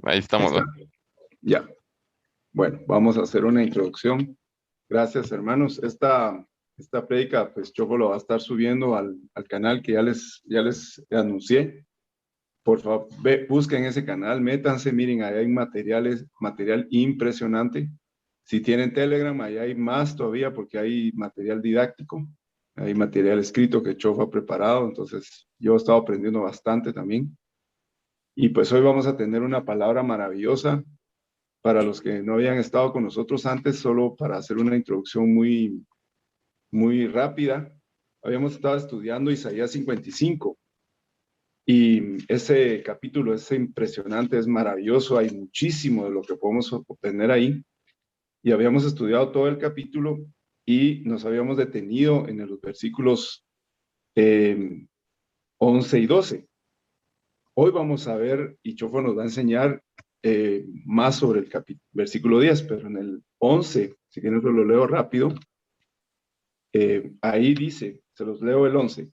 Ahí estamos, ¿Está? ¿no? Ya. Bueno, vamos a hacer una introducción. Gracias, hermanos. Esta prédica, pues Choco lo va a estar subiendo al canal que ya les anuncié. Por favor, busquen ese canal, métanse, miren, ahí hay material impresionante. Si tienen Telegram, ahí hay más todavía porque hay material didáctico, hay material escrito que Choco ha preparado, entonces yo he estado aprendiendo bastante también. Y pues hoy vamos a tener una palabra maravillosa para los que no habían estado con nosotros antes, solo para hacer una introducción muy, muy rápida. Habíamos estado estudiando Isaías 55 y ese capítulo es impresionante, es maravilloso, hay muchísimo de lo que podemos obtener ahí. Y habíamos estudiado todo el capítulo y nos habíamos detenido en los versículos 11 y 12. Hoy vamos a ver, y Chofo nos va a enseñar más sobre el versículo 10, pero en el 11, si quieren lo leo rápido, ahí dice, se los leo el 11.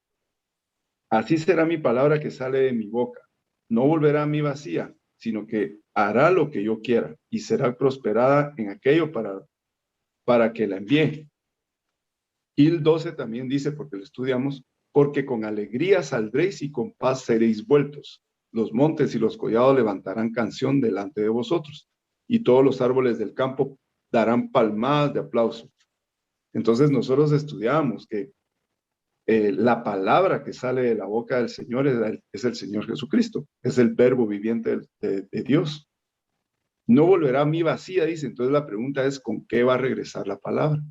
Así será mi palabra que sale de mi boca. No volverá a mí vacía, sino que hará lo que yo quiera y será prosperada en aquello para que la envíe. Y el 12 también dice, porque lo estudiamos, porque con alegría saldréis y con paz seréis vueltos. Los montes y los collados levantarán canción delante de vosotros, y todos los árboles del campo darán palmadas de aplauso. Entonces nosotros estudiamos que la palabra que sale de la boca del Señor es el Señor Jesucristo, es el verbo viviente de Dios. No volverá a mí vacía, dice. Entonces la pregunta es, ¿con qué va a regresar la palabra?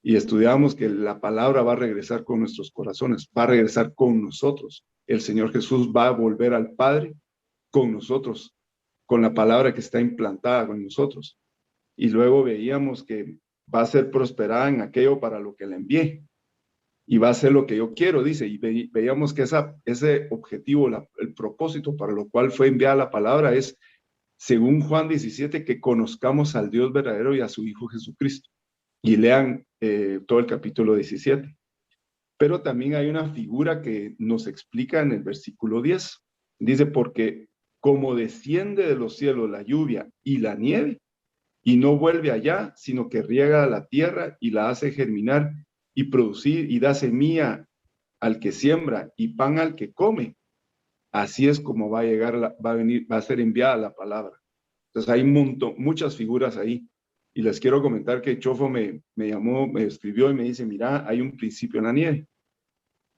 Y estudiamos que la palabra va a regresar con nuestros corazones, va a regresar con nosotros. El Señor Jesús va a volver al Padre con nosotros, con la palabra que está implantada con nosotros. Y luego veíamos que va a ser prosperada en aquello para lo que la envié. Y va a ser lo que yo quiero, dice. Y veíamos que ese objetivo, el propósito para lo cual fue enviada la palabra es, según Juan 17, que conozcamos al Dios verdadero y a su Hijo Jesucristo. Y lean todo el capítulo 17. Pero también hay una figura que nos explica en el versículo 10. Dice, porque como desciende de los cielos la lluvia y la nieve, y no vuelve allá, sino que riega la tierra y la hace germinar y producir y da semilla al que siembra y pan al que come. Así es como va a llegar, va a ser enviada la palabra. Entonces hay muchas figuras ahí. Y les quiero comentar que Chofo me llamó, me escribió y me dice, mira, hay un principio en la nieve.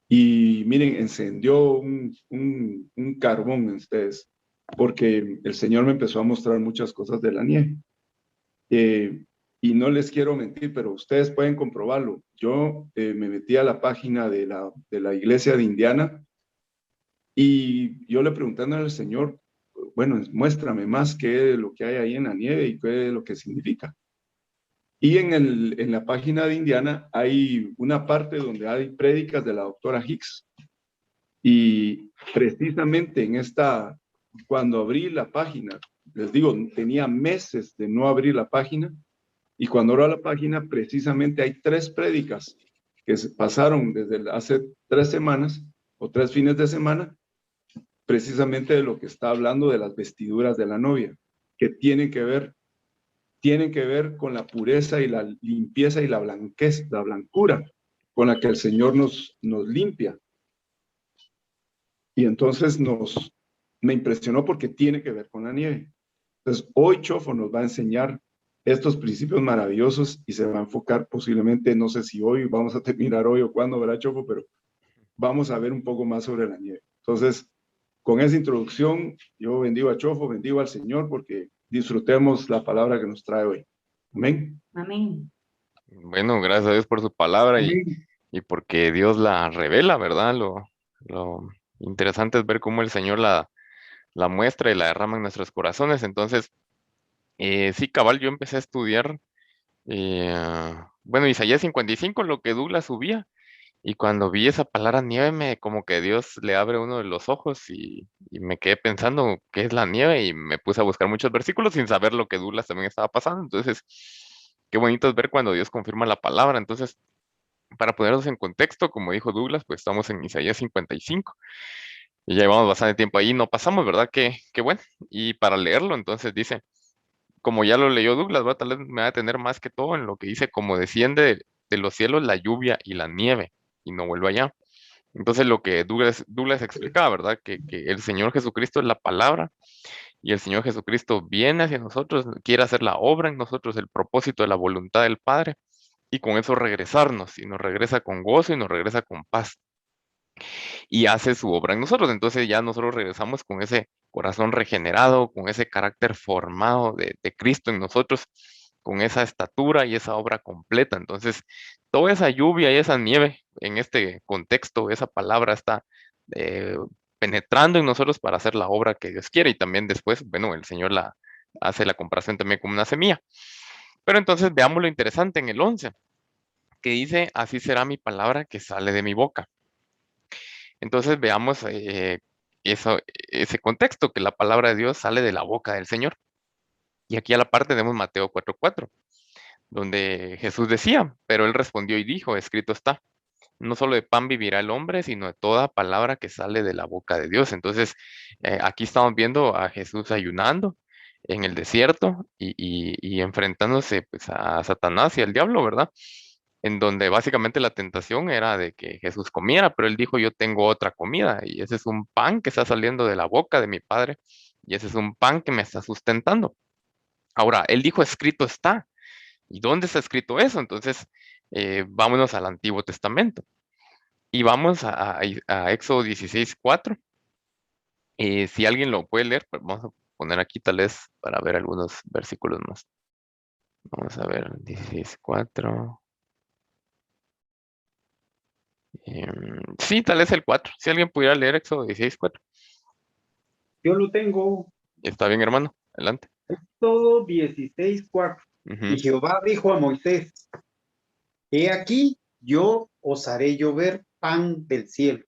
Y miren, encendió un carbón en ustedes, porque el Señor me empezó a mostrar muchas cosas de la nieve. Y no les quiero mentir, pero ustedes pueden comprobarlo. Yo me metí a la página de la iglesia de Indiana y yo le preguntando al Señor, bueno, muéstrame más qué es lo que hay ahí en la nieve y qué es lo que significa. Y en la página de Indiana hay una parte donde hay prédicas de la doctora Hicks. Y precisamente cuando abrí la página, les digo, tenía meses de no abrir la página. Y cuando abro la página, precisamente hay 3 prédicas que se pasaron desde hace 3 semanas o 3 fines de semana, precisamente de lo que está hablando de las vestiduras de la novia, que tienen que ver con la pureza y la limpieza y la blancura con la que el Señor nos limpia. Y entonces me impresionó porque tiene que ver con la nieve. Entonces, hoy Chofo nos va a enseñar estos principios maravillosos y se va a enfocar posiblemente, no sé si hoy, vamos a terminar hoy o cuándo, ¿verdad, Chofo? Pero vamos a ver un poco más sobre la nieve. Entonces, con esa introducción, yo bendigo a Chofo, bendigo al Señor porque disfrutemos la palabra que nos trae hoy. Amén. Amén. Bueno, gracias a Dios por su palabra Amén. y porque Dios la revela, ¿verdad? Lo interesante es ver cómo el Señor la muestra y la derrama en nuestros corazones. Entonces, sí, cabal, yo empecé a estudiar, bueno, Isaías 55, lo que Douglas subía, y cuando vi esa palabra nieve, como que Dios le abre uno de los ojos y me quedé pensando qué es la nieve y me puse a buscar muchos versículos sin saber lo que Douglas también estaba pasando. Entonces, qué bonito es ver cuando Dios confirma la palabra. Entonces, para ponernos en contexto, como dijo Douglas, pues estamos en Isaías 55. Y ya llevamos bastante tiempo ahí, no pasamos, ¿verdad? Qué bueno. Y para leerlo, entonces dice, como ya lo leyó Douglas, tal vez me va a tener más que todo en lo que dice, como desciende de los cielos la lluvia y la nieve, y no vuelve allá. Entonces lo que Douglas explicaba, ¿verdad? Que el Señor Jesucristo es la palabra, y el Señor Jesucristo viene hacia nosotros, quiere hacer la obra en nosotros, el propósito de la voluntad del Padre, y con eso regresarnos, y nos regresa con gozo y nos regresa con paz y hace su obra en nosotros. Entonces ya nosotros regresamos con ese corazón regenerado, con ese carácter formado de Cristo en nosotros, con esa estatura y esa obra completa. Entonces, toda esa lluvia y esa nieve en este contexto, esa palabra está eh, penetrando en nosotros para hacer la obra que Dios quiere. Y también después, bueno, el Señor hace la comparación también como una semilla. Pero entonces veamos lo interesante en el 11 que dice, así será mi palabra que sale de mi boca. Entonces veamos ese contexto, que la palabra de Dios sale de la boca del Señor. Y aquí a la parte tenemos Mateo 4:4, donde Jesús decía, pero él respondió y dijo, escrito está, no solo de pan vivirá el hombre, sino de toda palabra que sale de la boca de Dios. Entonces, aquí estamos viendo a Jesús ayunando en el desierto y enfrentándose pues, a Satanás y al diablo, ¿verdad? En donde básicamente la tentación era de que Jesús comiera, pero él dijo, yo tengo otra comida, y ese es un pan que está saliendo de la boca de mi Padre, y ese es un pan que me está sustentando. Ahora, él dijo, escrito está. ¿Y dónde está escrito eso? Entonces, vámonos al Antiguo Testamento. Y vamos a Éxodo 16:4. Si alguien lo puede leer, pues vamos a poner aquí tal vez para ver algunos versículos más. Vamos a ver, 16:4. Sí, tal vez el 4. Si alguien pudiera leer Éxodo 16:4. Yo lo tengo. Está bien, hermano. Adelante. Todo 16:4. Ujú. Y Jehová dijo a Moisés, he aquí, yo os haré llover pan del cielo,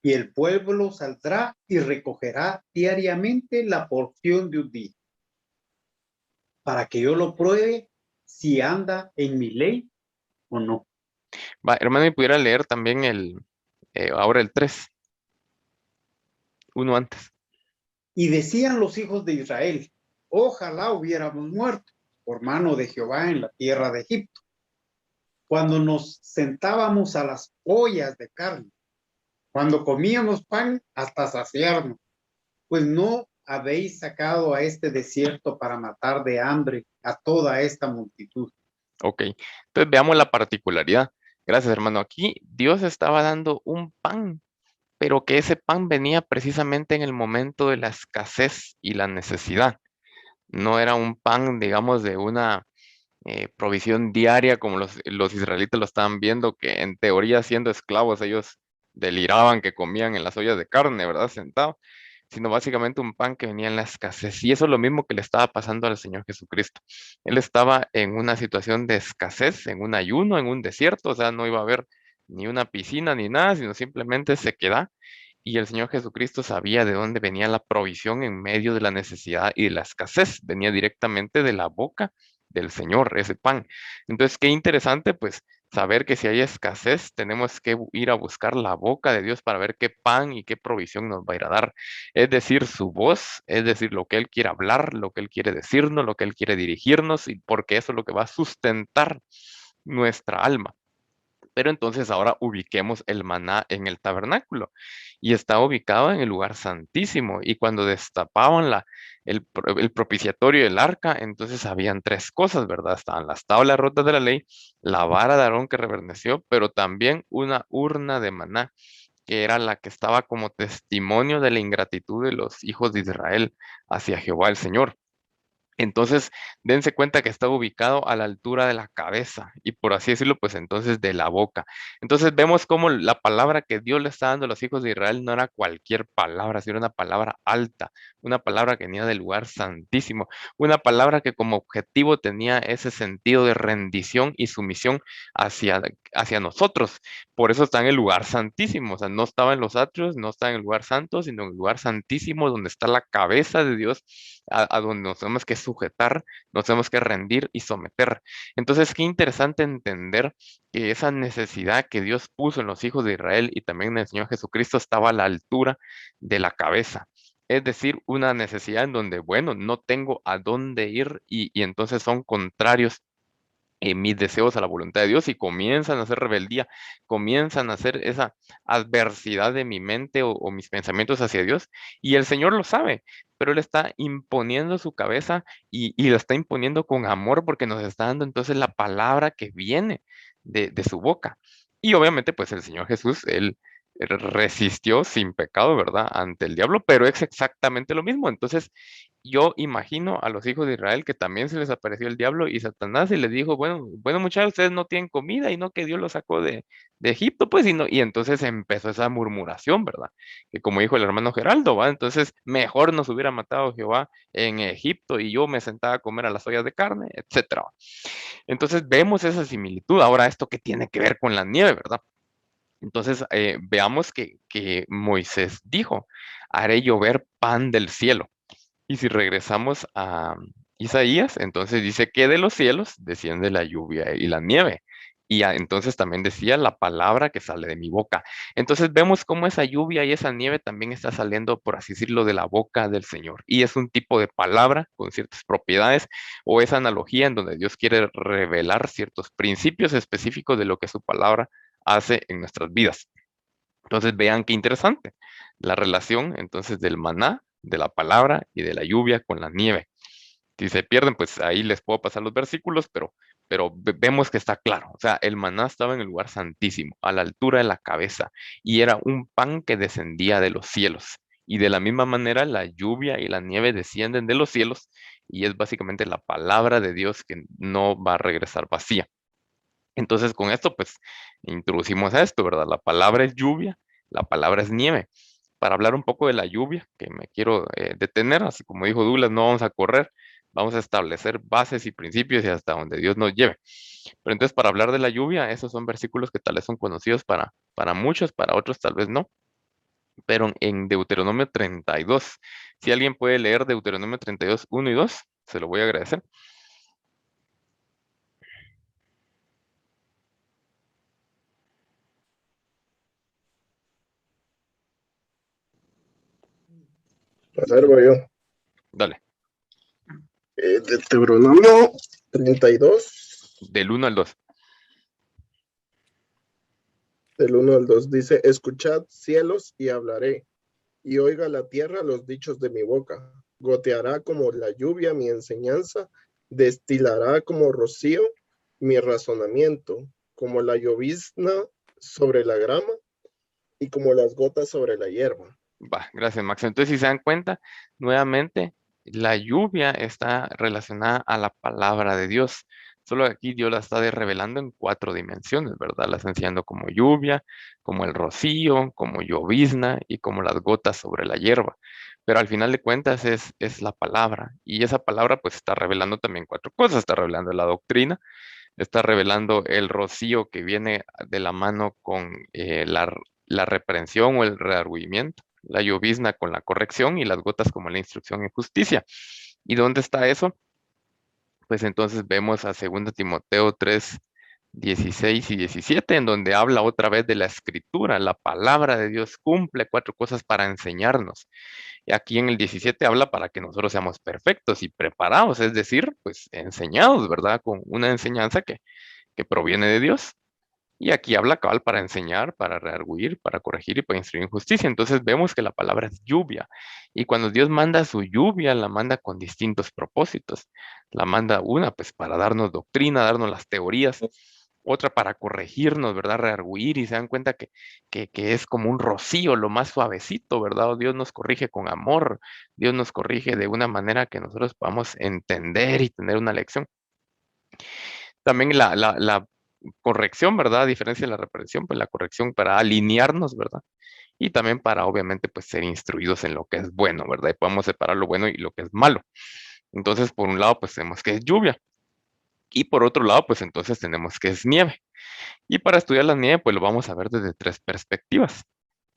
y el pueblo saldrá y recogerá diariamente la porción de un día, para que yo lo pruebe si anda en mi ley o no. Va, hermano, y pudiera leer también ahora el 3, uno antes. Y decían los hijos de Israel, ojalá hubiéramos muerto por mano de Jehová en la tierra de Egipto, cuando nos sentábamos a las ollas de carne, cuando comíamos pan hasta saciarnos, pues no habéis sacado a este desierto para matar de hambre a toda esta multitud. Ok, entonces veamos la particularidad. Gracias, hermano. Aquí Dios estaba dando un pan, pero que ese pan venía precisamente en el momento de la escasez y la necesidad. No era un pan, digamos, de una provisión diaria como los israelitas lo estaban viendo, que en teoría siendo esclavos ellos deliraban que comían en las ollas de carne, ¿verdad? Sentados, sino básicamente un pan que venía en la escasez. Y eso es lo mismo que le estaba pasando al Señor Jesucristo. Él estaba en una situación de escasez, en un ayuno, en un desierto, o sea, no iba a haber ni una piscina ni nada, sino simplemente sequedad. Y el Señor Jesucristo sabía de dónde venía la provisión en medio de la necesidad y de la escasez. Venía directamente de la boca del Señor, ese pan. Entonces, qué interesante, pues, saber que si hay escasez, tenemos que ir a buscar la boca de Dios para ver qué pan y qué provisión nos va a ir a dar. Es decir, su voz, es decir, lo que Él quiere hablar, lo que Él quiere decirnos, lo que Él quiere dirigirnos, y porque eso es lo que va a sustentar nuestra alma. Pero entonces ahora ubiquemos el maná en el tabernáculo y está ubicado en el lugar santísimo. Y cuando destapaban el propiciatorio y el arca, entonces habían tres cosas, ¿verdad? Estaban las tablas rotas de la ley, la vara de Aarón que reverdeció, pero también una urna de maná, que era la que estaba como testimonio de la ingratitud de los hijos de Israel hacia Jehová el Señor. Entonces, dense cuenta que está ubicado a la altura de la cabeza y por así decirlo, pues entonces de la boca. Entonces vemos cómo la palabra que Dios le está dando a los hijos de Israel no era cualquier palabra, sino una palabra alta, una palabra que venía del lugar santísimo, una palabra que como objetivo tenía ese sentido de rendición y sumisión hacia nosotros. Por eso está en el lugar santísimo, o sea, no estaba en los atrios, no está en el lugar santo, sino en el lugar santísimo donde está la cabeza de Dios, a donde nos tenemos que sujetar, nos tenemos que rendir y someter. Entonces, qué interesante entender que esa necesidad que Dios puso en los hijos de Israel y también en el Señor Jesucristo estaba a la altura de la cabeza. Es decir, una necesidad en donde, bueno, no tengo a dónde ir y entonces son contrarios mis deseos a la voluntad de Dios y comienzan a hacer rebeldía, comienzan a hacer esa adversidad de mi mente o mis pensamientos hacia Dios. Y el Señor lo sabe, pero Él está imponiendo su cabeza y lo está imponiendo con amor porque nos está dando entonces la palabra que viene de su boca. Y obviamente pues el Señor Jesús, Él resistió sin pecado, ¿verdad? Ante el diablo, pero es exactamente lo mismo. Entonces, yo imagino a los hijos de Israel que también se les apareció el diablo y Satanás y les dijo, bueno muchachos, ustedes no tienen comida y no que Dios los sacó de Egipto, pues, y entonces empezó esa murmuración, ¿verdad? Que como dijo el hermano Geraldo, ¿va? Entonces, mejor nos hubiera matado Jehová en Egipto y yo me sentaba a comer a las ollas de carne, etcétera. Entonces, vemos esa similitud. Ahora, esto que tiene que ver con la nieve, ¿verdad? Entonces, veamos que Moisés dijo, haré llover pan del cielo. Y si regresamos a Isaías, entonces dice que de los cielos desciende la lluvia y la nieve. Y entonces también decía la palabra que sale de mi boca. Entonces vemos cómo esa lluvia y esa nieve también está saliendo, por así decirlo, de la boca del Señor. Y es un tipo de palabra con ciertas propiedades o esa analogía en donde Dios quiere revelar ciertos principios específicos de lo que su palabra hace en nuestras vidas. Entonces vean qué interesante la relación entonces del maná, de la palabra y de la lluvia con la nieve. Si se pierden, pues ahí les puedo pasar los versículos, pero vemos que está claro. O sea, el maná estaba en el lugar santísimo, a la altura de la cabeza, y era un pan que descendía de los cielos. Y de la misma manera, la lluvia y la nieve descienden de los cielos, y es básicamente la palabra de Dios que no va a regresar vacía. Entonces, con esto, pues, introducimos a esto, ¿verdad? La palabra es lluvia, la palabra es nieve. Para hablar un poco de la lluvia, que me quiero detener, así como dijo Douglas, no vamos a correr, vamos a establecer bases y principios y hasta donde Dios nos lleve. Pero entonces, para hablar de la lluvia, esos son versículos que tal vez son conocidos para muchos, para otros tal vez no. Pero en Deuteronomio 32, si alguien puede leer Deuteronomio 32, 1 y 2, se lo voy a agradecer. A ver, voy yo. Dale, Deuteronomio 32, del 1 al 2. del 1 al 2 dice: escuchad cielos y hablaré, y oiga la tierra los dichos de mi boca. Goteará como la lluvia mi enseñanza, destilará como rocío mi razonamiento, como la llovizna sobre la grama y como las gotas sobre la hierba. Va, gracias, Max. Entonces, si se dan cuenta, nuevamente, la lluvia está relacionada a la palabra de Dios. Solo aquí Dios la está revelando en 4 dimensiones, ¿verdad? La está enseñando como lluvia, como el rocío, como llovizna y como las gotas sobre la hierba. Pero al final de cuentas es la palabra. Y esa palabra pues está revelando también 4 cosas. Está revelando la doctrina, está revelando el rocío que viene de la mano con la reprensión o el redargüimiento, la llovizna con la corrección y las gotas como la instrucción y justicia. ¿Y dónde está eso? Pues entonces vemos a 2 Timoteo 3, 16 y 17, en donde habla otra vez de la escritura. La palabra de Dios cumple 4 cosas para enseñarnos. Y aquí en el 17 habla para que nosotros seamos perfectos y preparados, es decir, pues enseñados, ¿verdad? Con una enseñanza que proviene de Dios. Y aquí habla cabal para enseñar, para redarguir, para corregir y para instruir en justicia. Entonces vemos que la palabra es lluvia. Y cuando Dios manda su lluvia, la manda con distintos propósitos. La manda una, pues para darnos doctrina, darnos las teorías. Otra para corregirnos, ¿verdad? Redarguir y se dan cuenta que es como un rocío, lo más suavecito, ¿verdad? O Dios nos corrige con amor. Dios nos corrige de una manera que nosotros podamos entender y tener una lección. También la corrección, ¿verdad? A diferencia de la reprensión, pues la corrección para alinearnos, ¿verdad? Y también para, obviamente, pues ser instruidos en lo que es bueno, ¿verdad? Y podemos separar lo bueno y lo que es malo. Entonces, por un lado, pues tenemos que es lluvia. Y por otro lado, pues entonces tenemos que es nieve. Y para estudiar la nieve, pues lo vamos a ver desde 3 perspectivas.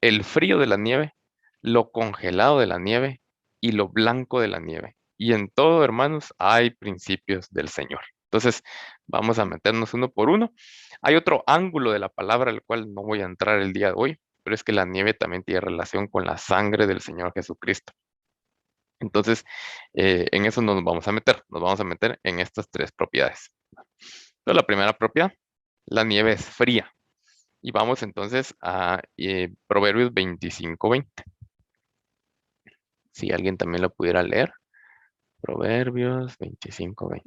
El frío de la nieve, lo congelado de la nieve y lo blanco de la nieve. Y en todo, hermanos, hay principios del Señor. Entonces, vamos a meternos uno por uno. Hay otro ángulo de la palabra al cual no voy a entrar el día de hoy, pero es que la nieve también tiene relación con la sangre del Señor Jesucristo. Entonces, en eso nos vamos a meter. Nos vamos a meter en estas tres propiedades. Entonces, la primera propiedad, la nieve es fría. Y vamos entonces a Proverbios 25:20. Si alguien también lo pudiera leer. Proverbios 25:20.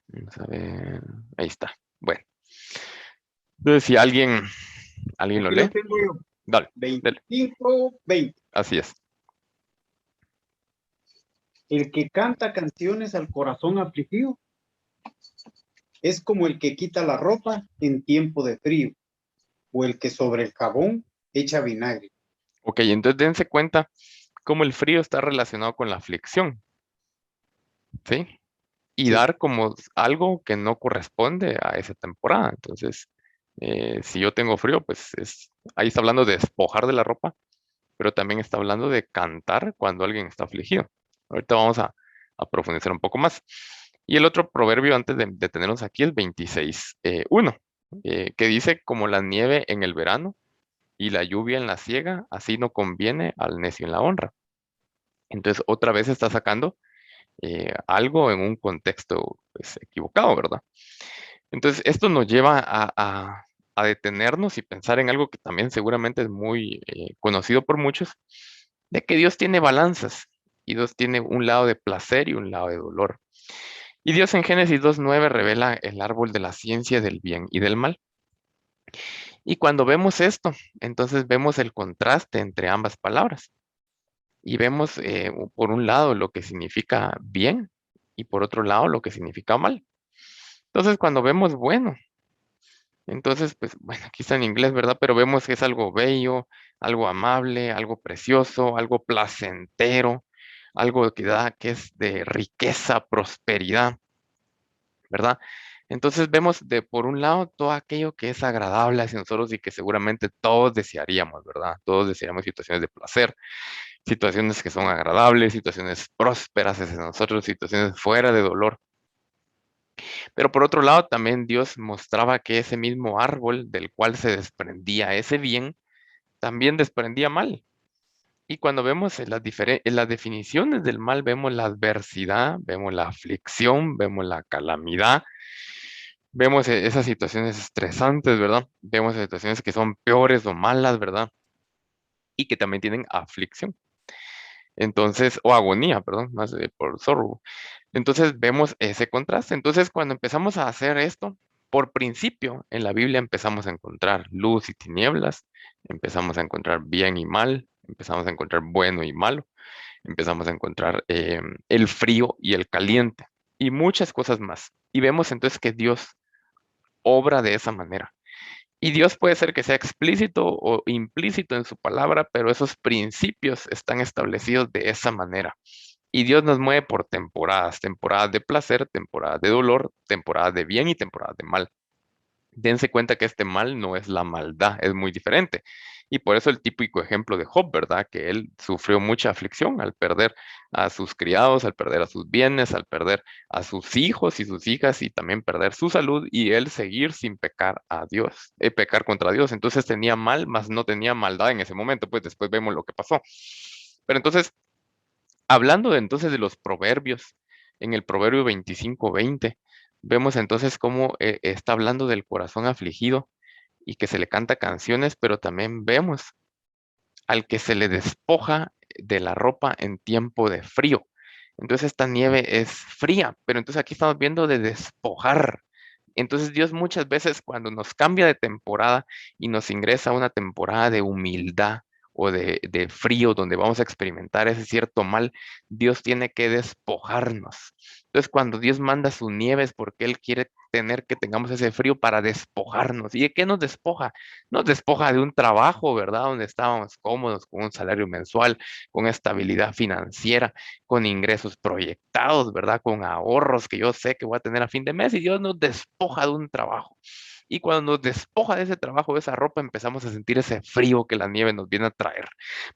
Vamos a ver. Ahí está. Bueno. Entonces, si alguien lo Aquí lee, lo tengo yo. dale, dale. 25:20. Así es. El que canta canciones al corazón afligido es como el que quita la ropa en tiempo de frío, o el que sobre el jabón echa vinagre. Ok, entonces dense cuenta cómo el frío está relacionado con la aflicción. ¿Sí? Y Sí. dar como algo que no corresponde a esa temporada. Entonces, si yo tengo frío, pues ahí está hablando de despojar de la ropa, pero también está hablando de cantar cuando alguien está afligido. Ahorita vamos a profundizar un poco más. Y el otro proverbio antes de detenernos aquí es 26:1, que dice, como la nieve en el verano y la lluvia en la siega, así no conviene al necio en la honra. Entonces, otra vez está sacando algo en un contexto pues, equivocado, ¿verdad? Entonces, esto nos lleva a detenernos y pensar en algo que también seguramente es muy conocido por muchos, de que Dios tiene balanzas y Dios tiene un lado de placer y un lado de dolor. Y Dios en Génesis 2:9 revela el árbol de la ciencia del bien y del mal. Y cuando vemos esto, entonces vemos el contraste entre ambas palabras. Y vemos por un lado lo que significa bien y por otro lado lo que significa mal. Entonces, cuando vemos bueno, entonces, pues, bueno, aquí está en inglés, ¿verdad? Pero vemos que es algo bello, algo amable, algo precioso, algo placentero, algo que es de riqueza, prosperidad, ¿verdad? Entonces vemos por un lado todo aquello que es agradable hacia nosotros y que seguramente todos desearíamos, ¿verdad? Todos desearíamos situaciones de placer, situaciones que son agradables, situaciones prósperas hacia nosotros, situaciones fuera de dolor. Pero por otro lado, también Dios mostraba que ese mismo árbol del cual se desprendía ese bien, también desprendía mal. Y cuando vemos en las definiciones del mal, vemos la adversidad, vemos la aflicción, vemos la calamidad, vemos esas situaciones estresantes, ¿verdad? Vemos situaciones que son peores o malas, ¿verdad? Y que también tienen aflicción. Entonces, o agonía, perdón, más por sorbo. Entonces vemos ese contraste. Entonces, cuando empezamos a hacer esto, por principio, en la Biblia empezamos a encontrar luz y tinieblas, empezamos a encontrar bien y mal, empezamos a encontrar bueno y malo, empezamos a encontrar el frío y el caliente y muchas cosas más. Y vemos entonces que Dios obra de esa manera. Y Dios puede ser que sea explícito o implícito en su palabra, pero esos principios están establecidos de esa manera. Y Dios nos mueve por temporadas, temporadas de placer, temporadas de dolor, temporadas de bien y temporadas de mal. Dense cuenta que este mal no es la maldad, es muy diferente. Y por eso el típico ejemplo de Job, ¿verdad? Que él sufrió mucha aflicción al perder a sus criados, al perder a sus bienes, al perder a sus hijos y sus hijas y también perder su salud y él seguir sin pecar a Dios, pecar contra Dios. Entonces tenía mal, mas no tenía maldad en ese momento, pues después vemos lo que pasó. Pero entonces, hablando entonces de los proverbios, en el proverbio 25:20, vemos entonces cómo está hablando del corazón afligido y que se le canta canciones, pero también vemos al que se le despoja de la ropa en tiempo de frío. Entonces esta nieve es fría, pero entonces aquí estamos viendo de despojar. Entonces Dios muchas veces cuando nos cambia de temporada y nos ingresa a una temporada de humildad o de frío donde vamos a experimentar ese cierto mal, Dios tiene que despojarnos. Entonces cuando Dios manda su nieve es porque Él quiere tener que tengamos ese frío para despojarnos. ¿Y de qué nos despoja? Nos despoja de un trabajo, ¿verdad? Donde estábamos cómodos con un salario mensual, con estabilidad financiera, con ingresos proyectados, ¿verdad? Con ahorros que yo sé que voy a tener a fin de mes y Dios nos despoja de un trabajo. Y cuando nos despoja de ese trabajo, de esa ropa, empezamos a sentir ese frío que la nieve nos viene a traer,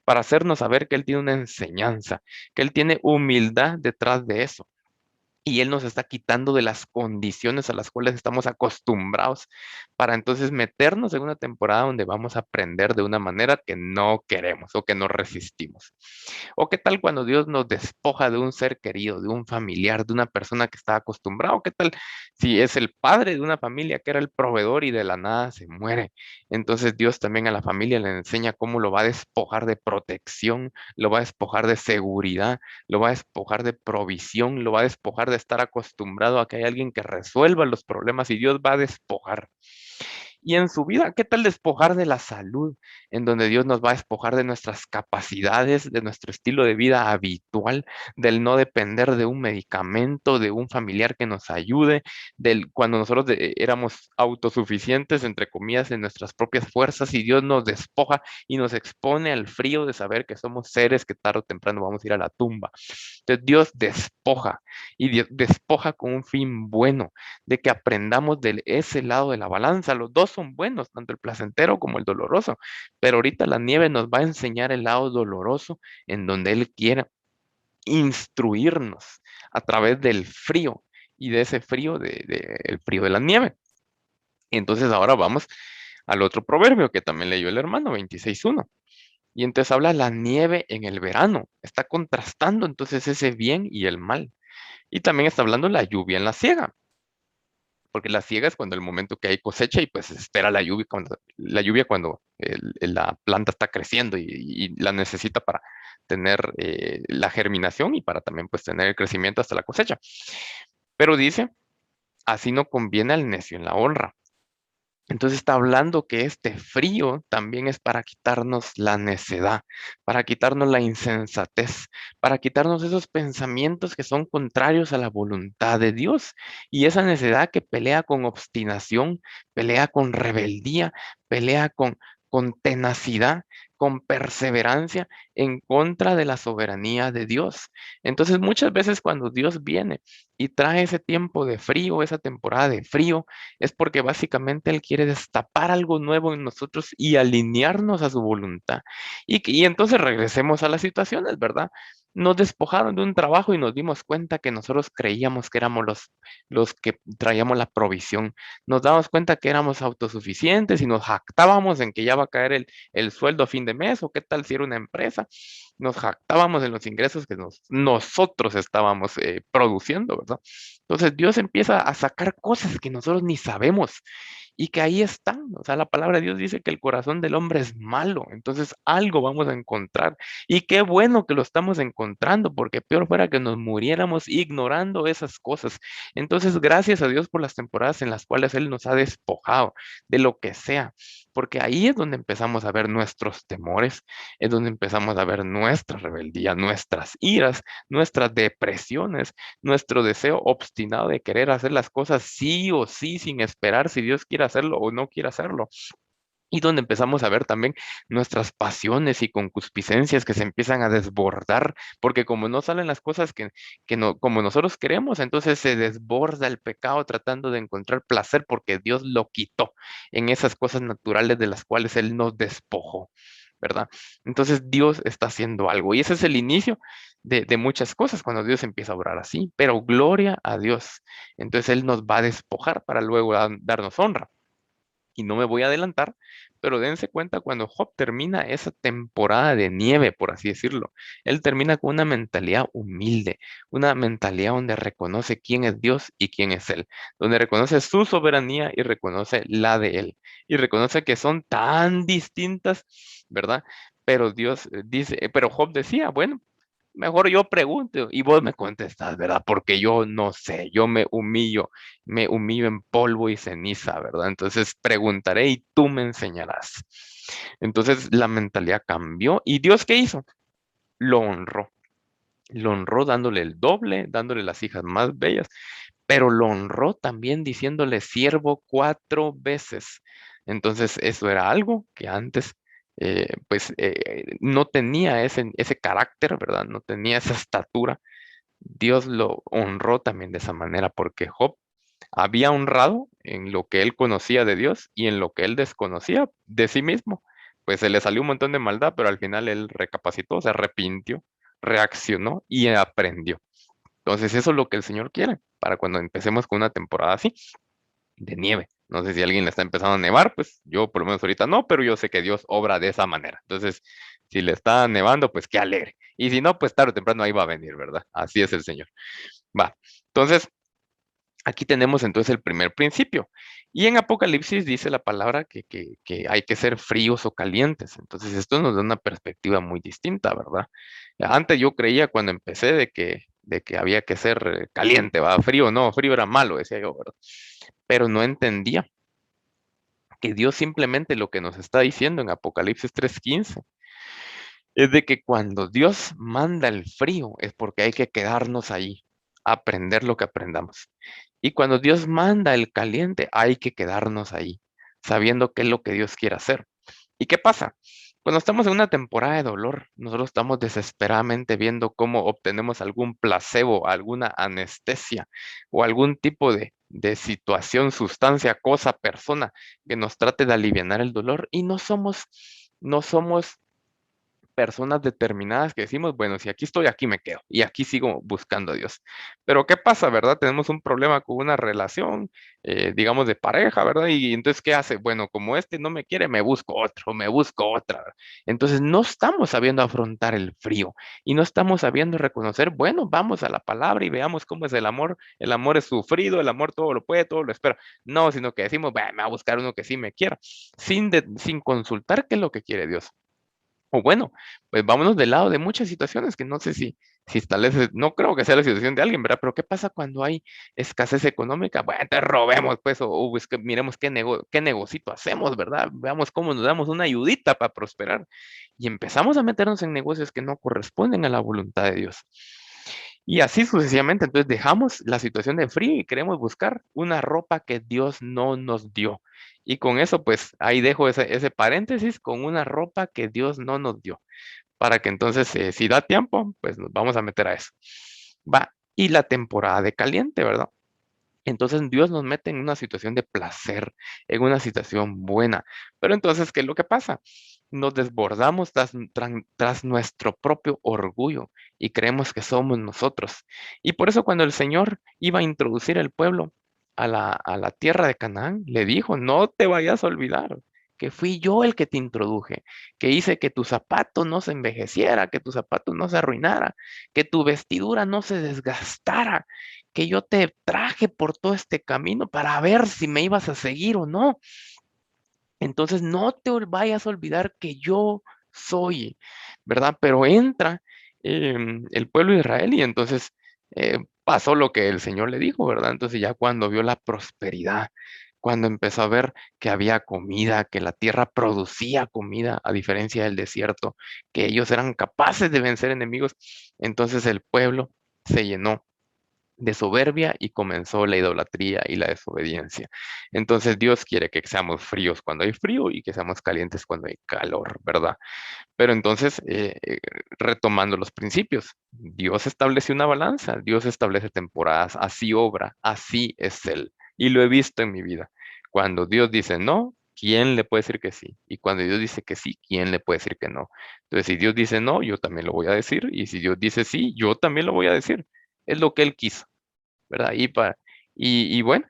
para hacernos saber que Él tiene una enseñanza, que Él tiene humildad detrás de eso. Y Él nos está quitando de las condiciones a las cuales estamos acostumbrados para entonces meternos en una temporada donde vamos a aprender de una manera que no queremos o que no resistimos. ¿O qué tal cuando Dios nos despoja de un ser querido, de un familiar, de una persona que está acostumbrado? ¿Qué tal si es el padre de una familia que era el proveedor y de la nada se muere? Entonces Dios también a la familia le enseña cómo lo va a despojar de protección, lo va a despojar de seguridad, lo va a despojar de provisión, lo va a despojar de estar acostumbrado a que hay alguien que resuelva los problemas y Dios va a despojar. Y en su vida, ¿qué tal despojar de la salud? En donde Dios nos va a despojar de nuestras capacidades, de nuestro estilo de vida habitual, del no depender de un medicamento, de un familiar que nos ayude, del cuando nosotros éramos autosuficientes, entre comillas, en nuestras propias fuerzas y Dios nos despoja y nos expone al frío de saber que somos seres que tarde o temprano vamos a ir a la tumba. Entonces Dios despoja y despoja con un fin bueno de que aprendamos de ese lado de la balanza. Los dos son buenos, tanto el placentero como el doloroso, pero ahorita la nieve nos va a enseñar el lado doloroso en donde Él quiere instruirnos a través del frío y de ese frío, el frío de la nieve. Entonces ahora vamos al otro proverbio que también leyó el hermano, 26:1. Y entonces habla la nieve en el verano. Está contrastando entonces ese bien y el mal. Y también está hablando la lluvia en la siega, porque la siega es cuando el momento que hay cosecha y pues se espera la lluvia cuando la planta está creciendo y la necesita para tener la germinación y para también pues tener el crecimiento hasta la cosecha. Pero dice, así no conviene al necio en la honra. Entonces está hablando que este frío también es para quitarnos la necedad, para quitarnos la insensatez, para quitarnos esos pensamientos que son contrarios a la voluntad de Dios y esa necedad que pelea con obstinación, pelea con rebeldía, pelea con tenacidad, con perseverancia en contra de la soberanía de Dios. Entonces muchas veces cuando Dios viene y trae ese tiempo de frío, esa temporada de frío, es porque básicamente Él quiere destapar algo nuevo en nosotros y alinearnos a su voluntad. Y entonces regresemos a las situaciones, ¿verdad? Nos despojaron de un trabajo y nos dimos cuenta que nosotros creíamos que éramos los que traíamos la provisión. Nos damos cuenta que éramos autosuficientes y nos jactábamos en que ya va a caer el sueldo a fin de mes, o qué tal si era una empresa. Nos jactábamos en los ingresos que nosotros estábamos produciendo, ¿verdad? Entonces Dios empieza a sacar cosas que nosotros ni sabemos y que ahí están. O sea, la palabra de Dios dice que el corazón del hombre es malo. Entonces algo vamos a encontrar. Y qué bueno que lo estamos encontrando, porque peor fuera que nos muriéramos ignorando esas cosas. Entonces, gracias a Dios por las temporadas en las cuales Él nos ha despojado de lo que sea, porque ahí es donde empezamos a ver nuestros temores, es donde empezamos a ver nuestra rebeldía, nuestras iras, nuestras depresiones, nuestro deseo obstinado de querer hacer las cosas sí o sí sin esperar si Dios quiere hacerlo o no quiere hacerlo. Y donde empezamos a ver también nuestras pasiones y concupiscencias que se empiezan a desbordar, porque como no salen las cosas que no, como nosotros queremos, entonces se desborda el pecado tratando de encontrar placer porque Dios lo quitó en esas cosas naturales de las cuales Él nos despojó, ¿verdad? Entonces Dios está haciendo algo y ese es el inicio de muchas cosas cuando Dios empieza a obrar así, pero gloria a Dios. Entonces Él nos va a despojar para luego darnos honra. Y no me voy a adelantar, pero dense cuenta cuando Job termina esa temporada de nieve, por así decirlo, él termina con una mentalidad humilde, una mentalidad donde reconoce quién es Dios y quién es Él, donde reconoce su soberanía y reconoce la de Él, y reconoce que son tan distintas, ¿verdad? Pero Dios dice, pero Job decía, bueno, mejor yo pregunto y vos me contestas, ¿verdad? Porque yo no sé, yo me humillo en polvo y ceniza, ¿verdad? Entonces preguntaré y tú me enseñarás. Entonces la mentalidad cambió y Dios, ¿qué hizo? Lo honró. Lo honró dándole el doble, dándole las hijas más bellas, pero lo honró también diciéndole siervo 4 veces. Entonces eso era algo que antes pues no tenía ese carácter, ¿verdad? No tenía esa estatura. Dios lo honró también de esa manera porque Job había honrado en lo que él conocía de Dios y en lo que él desconocía de sí mismo. Pues se le salió un montón de maldad, pero al final él recapacitó, se arrepintió, reaccionó y aprendió. Entonces eso es lo que el Señor quiere para cuando empecemos con una temporada así de nieve. No sé si alguien le está empezando a nevar, pues yo por lo menos ahorita no, pero yo sé que Dios obra de esa manera. Entonces, si le está nevando, pues qué alegre. Y si no, pues tarde o temprano ahí va a venir, ¿verdad? Así es el Señor. Va. Entonces, aquí tenemos entonces el primer principio. Y en Apocalipsis dice la palabra que hay que ser fríos o calientes. Entonces, esto nos da una perspectiva muy distinta, ¿verdad? Antes yo creía cuando empecé de que había que ser caliente, ¿va? Frío no, frío era malo, decía yo, ¿verdad? Pero no entendía que Dios simplemente lo que nos está diciendo en Apocalipsis 3:15 es de que cuando Dios manda el frío es porque hay que quedarnos ahí, aprender lo que aprendamos. Y cuando Dios manda el caliente, hay que quedarnos ahí, sabiendo qué es lo que Dios quiere hacer. ¿Y qué pasa? Cuando estamos en una temporada de dolor, nosotros estamos desesperadamente viendo cómo obtenemos algún placebo, alguna anestesia o algún tipo de situación, sustancia, cosa, persona que nos trate de aliviar el dolor y no somos personas determinadas que decimos, bueno, si aquí estoy, aquí me quedo y aquí sigo buscando a Dios. Pero ¿qué pasa, verdad? Tenemos un problema con una relación, digamos, de pareja, ¿verdad? Y entonces, ¿qué hace? Bueno, como este no me quiere, me busco otro, me busco otra. Entonces, no estamos sabiendo afrontar el frío y no estamos sabiendo reconocer, bueno, vamos a la palabra y veamos cómo es el amor. El amor es sufrido, el amor todo lo puede, todo lo espera. No, sino que decimos, "Bah, me va a buscar uno que sí me quiera, sin consultar qué es lo que quiere Dios. O bueno, pues vámonos del lado de muchas situaciones que no sé si tal vez, no creo que sea la situación de alguien, ¿verdad? Pero ¿qué pasa cuando hay escasez económica? Bueno, entonces robemos, pues, o es que miremos qué negocito hacemos, ¿verdad? Veamos cómo nos damos una ayudita para prosperar. Y empezamos a meternos en negocios que no corresponden a la voluntad de Dios. Y así sucesivamente, entonces dejamos la situación de frío y queremos buscar una ropa que Dios no nos dio. Y con eso, pues ahí dejo ese paréntesis con una ropa que Dios no nos dio. Para que entonces, si da tiempo, pues nos vamos a meter a eso. Va. Y la temporada de caliente, ¿verdad? Entonces Dios nos mete en una situación de placer, en una situación buena. Pero entonces, ¿qué es lo que pasa? Nos desbordamos tras nuestro propio orgullo y creemos que somos nosotros. Y por eso cuando el Señor iba a introducir el pueblo a la tierra de Canaán, le dijo, no te vayas a olvidar que fui yo el que te introduje, que hice que tu zapato no se envejeciera, que tu zapato no se arruinara, que tu vestidura no se desgastara, que yo te traje por todo este camino para ver si me ibas a seguir o no. Entonces no te vayas a olvidar que yo soy, ¿verdad? Pero entra el pueblo de Israel y entonces pasó lo que el Señor le dijo, ¿verdad? Entonces ya cuando vio la prosperidad, cuando empezó a ver que había comida, que la tierra producía comida, a diferencia del desierto, que ellos eran capaces de vencer enemigos, entonces el pueblo se llenó de soberbia y comenzó la idolatría y la desobediencia. Entonces Dios quiere que seamos fríos cuando hay frío y que seamos calientes cuando hay calor, ¿verdad? Pero entonces, retomando los principios, Dios estableció una balanza, Dios establece temporadas, así obra, así es Él. Y lo he visto en mi vida. Cuando Dios dice no, ¿quién le puede decir que sí? Y cuando Dios dice que sí, ¿quién le puede decir que no? Entonces, si Dios dice no, yo también lo voy a decir. Y si Dios dice sí, yo también lo voy a decir. Es lo que Él quiso, ¿verdad? Y bueno,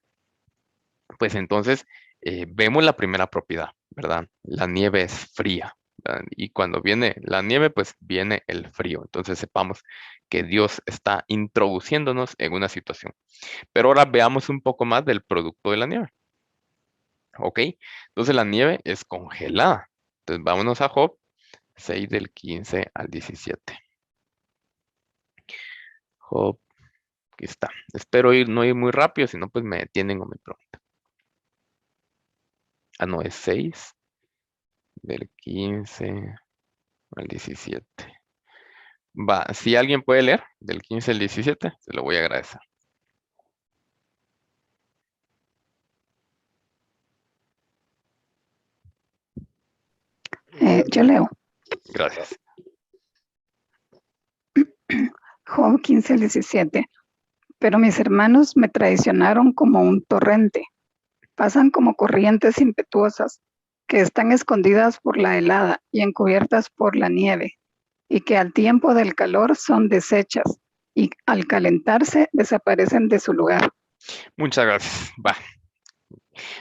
pues entonces vemos la primera propiedad, ¿verdad? La nieve es fría, ¿verdad? Y cuando viene la nieve, pues viene el frío. Entonces sepamos que Dios está introduciéndonos en una situación. Pero ahora veamos un poco más del producto de la nieve, ¿ok? Entonces la nieve es congelada. Entonces vámonos a Job 6 del 15 al 17. Job, aquí está. Espero no ir muy rápido, si no, pues me detienen o me preguntan. Ah, no, es 6 del 15 al 17. Va, si alguien puede leer del 15 al 17, se lo voy a agradecer. Yo leo. Gracias. Job 15 al 17. Pero mis hermanos me traicionaron como un torrente. Pasan como corrientes impetuosas, que están escondidas por la helada y encubiertas por la nieve, y que al tiempo del calor son deshechas, y al calentarse desaparecen de su lugar. Muchas gracias. Va.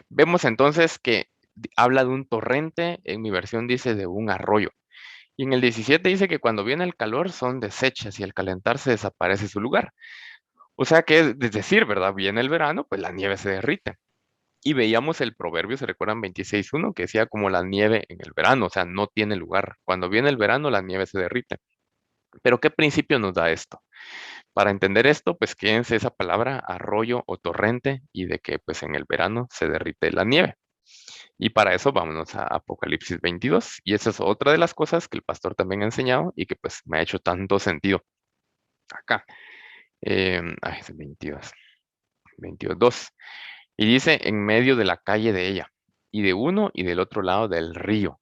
Vemos entonces que habla de un torrente, en mi versión dice de un arroyo. Y en el 17 dice que cuando viene el calor son deshechas y al calentarse desaparece su lugar. O sea que es decir, ¿verdad? Viene el verano, pues la nieve se derrite. Y veíamos el proverbio, ¿se recuerdan? 26:1, que decía como la nieve en el verano, o sea, no tiene lugar. Cuando viene el verano, la nieve se derrite. Pero ¿qué principio nos da esto? Para entender esto, pues quédense esa palabra arroyo o torrente y de que pues en el verano se derrite la nieve. Y para eso vámonos a Apocalipsis 22. Y esa es otra de las cosas que el pastor también ha enseñado y que pues me ha hecho tanto sentido acá. Es 22:2. Y dice, en medio de la calle de ella, y de uno y del otro lado del río,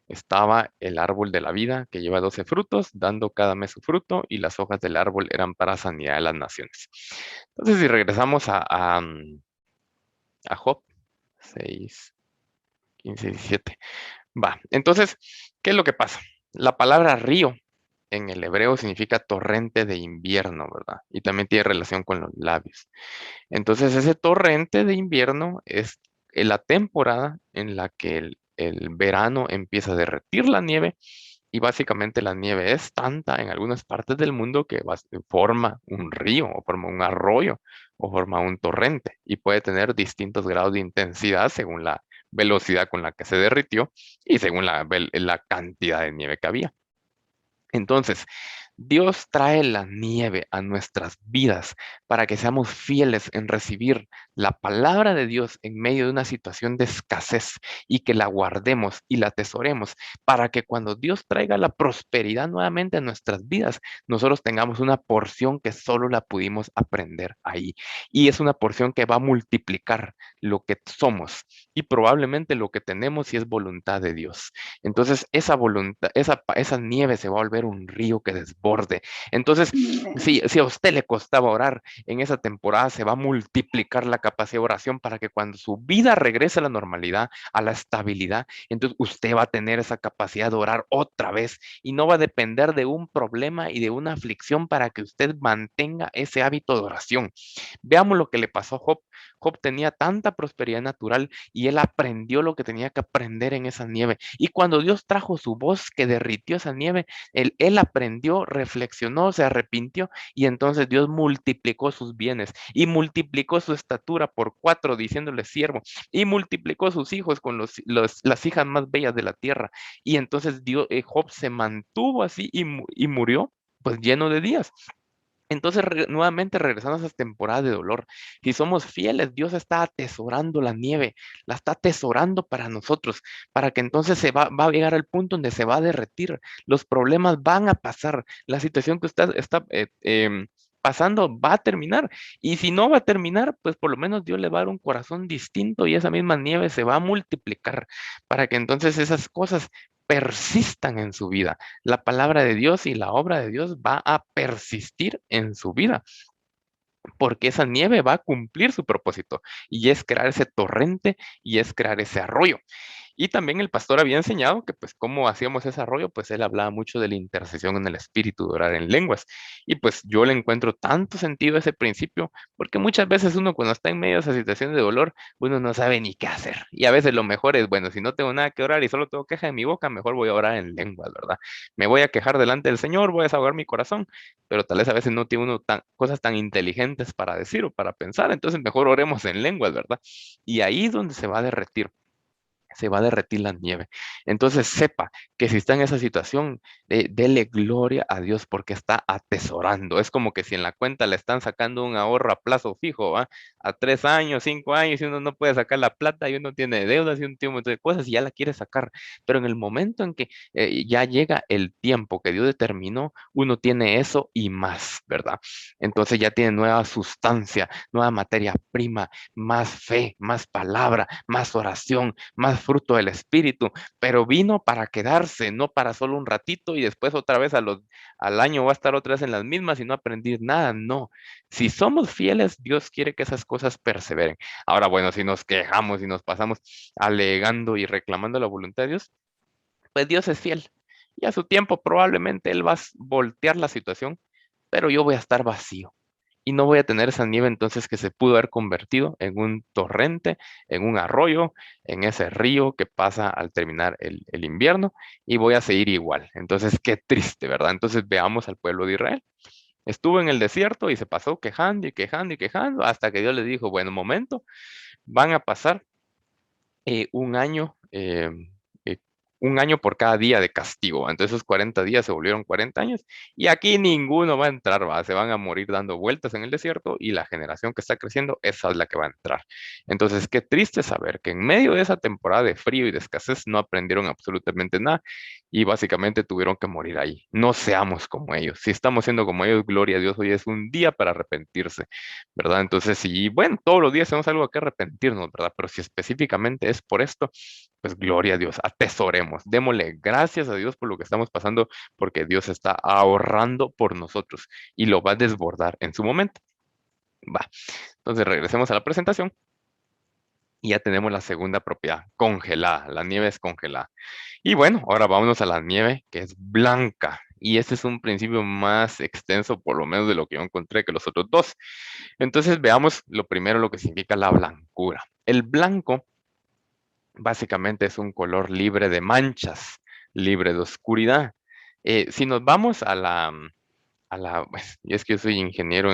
estaba el árbol de la vida que lleva 12 frutos, dando cada mes su fruto, y las hojas del árbol eran para sanidad de las naciones. Entonces, si regresamos a Job 6, 15, 17. Va, entonces, ¿qué es lo que pasa? La palabra río en el hebreo significa torrente de invierno, ¿verdad? Y también tiene relación con los labios. Entonces, ese torrente de invierno es la temporada en la que el verano empieza a derretir la nieve y básicamente la nieve es tanta en algunas partes del mundo que forma un río o forma un arroyo o forma un torrente y puede tener distintos grados de intensidad según la velocidad con la que se derritió y según la cantidad de nieve que había. Entonces, Dios trae la nieve a nuestras vidas para que seamos fieles en recibir la palabra de Dios en medio de una situación de escasez y que la guardemos y la atesoremos para que cuando Dios traiga la prosperidad nuevamente a nuestras vidas, nosotros tengamos una porción que solo la pudimos aprender ahí. Y es una porción que va a multiplicar lo que somos y probablemente lo que tenemos si es voluntad de Dios. Entonces, esa voluntad, esa nieve se va a volver un río que desborde. Entonces, si a usted le costaba orar en esa temporada, se va a multiplicar la capacidad de oración para que cuando su vida regrese a la normalidad, a la estabilidad, entonces usted va a tener esa capacidad de orar otra vez y no va a depender de un problema y de una aflicción para que usted mantenga ese hábito de oración. Veamos lo que le pasó a Job. Job tenía tanta prosperidad natural y él aprendió lo que tenía que aprender en esa nieve. Y cuando Dios trajo su voz que derritió esa nieve, él aprendió, reflexionó, se arrepintió y entonces Dios multiplicó sus bienes y multiplicó su estatura por 4, diciéndole siervo, y multiplicó sus hijos con las hijas más bellas de la tierra. Y entonces Job se mantuvo así y murió pues lleno de días. Entonces, nuevamente regresando a esas temporadas de dolor, si somos fieles, Dios está atesorando la nieve, la está atesorando para nosotros, para que entonces va a llegar al punto donde se va a derretir, los problemas van a pasar, la situación que usted está pasando va a terminar, y si no va a terminar, pues por lo menos Dios le va a dar un corazón distinto y esa misma nieve se va a multiplicar, para que entonces esas cosas persistan en su vida. La palabra de Dios y la obra de Dios va a persistir en su vida, porque esa nieve va a cumplir su propósito y es crear ese torrente y es crear ese arroyo. Y también el pastor había enseñado que pues cómo hacíamos ese arroyo, pues él hablaba mucho de la intercesión en el espíritu, de orar en lenguas. Y pues yo le encuentro tanto sentido a ese principio, porque muchas veces uno cuando está en medio de esa situación de dolor, uno no sabe ni qué hacer. Y a veces lo mejor es, bueno, si no tengo nada que orar y solo tengo queja en mi boca, mejor voy a orar en lenguas, ¿verdad? Me voy a quejar delante del Señor, voy a desahogar mi corazón, pero tal vez a veces no tiene uno cosas tan inteligentes para decir o para pensar, entonces mejor oremos en lenguas, ¿verdad? Y ahí es donde se va a derretir la nieve. Entonces sepa que si está en esa situación, dele gloria a Dios porque está atesorando. Es como que si en la cuenta le están sacando un ahorro a plazo fijo, ¿va? A 3 años, 5 años, y uno no puede sacar la plata y uno tiene deudas y un tiempo de cosas y ya la quiere sacar. Pero en el momento en que ya llega el tiempo que Dios determinó, uno tiene eso y más, ¿verdad? Entonces ya tiene nueva sustancia, nueva materia prima, más fe, más palabra, más oración, más fruto del Espíritu, pero vino para quedarse, no para solo un ratito y después otra vez al año va a estar otra vez en las mismas y no aprender nada. No, si somos fieles, Dios quiere que esas cosas perseveren. Ahora, bueno, si nos quejamos y nos pasamos alegando y reclamando la voluntad de Dios, pues Dios es fiel. Y a su tiempo probablemente Él va a voltear la situación, pero yo voy a estar vacío. Y no voy a tener esa nieve entonces que se pudo haber convertido en un torrente, en un arroyo, en ese río que pasa al terminar el invierno y voy a seguir igual. Entonces, qué triste, ¿verdad? Entonces veamos al pueblo de Israel. Estuvo en el desierto y se pasó quejando y quejando y quejando hasta que Dios le dijo, bueno, momento, van a pasar un año, eh, un año por cada día de castigo. Entonces esos 40 días se volvieron 40 años y aquí ninguno va a entrar, ¿va? Se van a morir dando vueltas en el desierto y la generación que está creciendo, esa es la que va a entrar. Entonces, qué triste saber que en medio de esa temporada de frío y de escasez no aprendieron absolutamente nada y básicamente tuvieron que morir ahí. No seamos como ellos. Si estamos siendo como ellos, gloria a Dios, hoy es un día para arrepentirse, ¿verdad? Entonces, sí, bueno, todos los días tenemos algo que arrepentirnos, ¿verdad? Pero si específicamente es por esto, pues gloria a Dios, atesoremos, démosle gracias a Dios por lo que estamos pasando, porque Dios está ahorrando por nosotros y lo va a desbordar en su momento. Va, entonces regresemos a la presentación y ya tenemos la segunda propiedad, congelada, la nieve es congelada. Y bueno, ahora vámonos a la nieve que es blanca. Y este es un principio más extenso, por lo menos de lo que yo encontré que los otros dos. Entonces veamos lo primero, lo que significa la blancura. El blanco básicamente es un color libre de manchas, libre de oscuridad. Si nos vamos pues, y es que yo soy ingeniero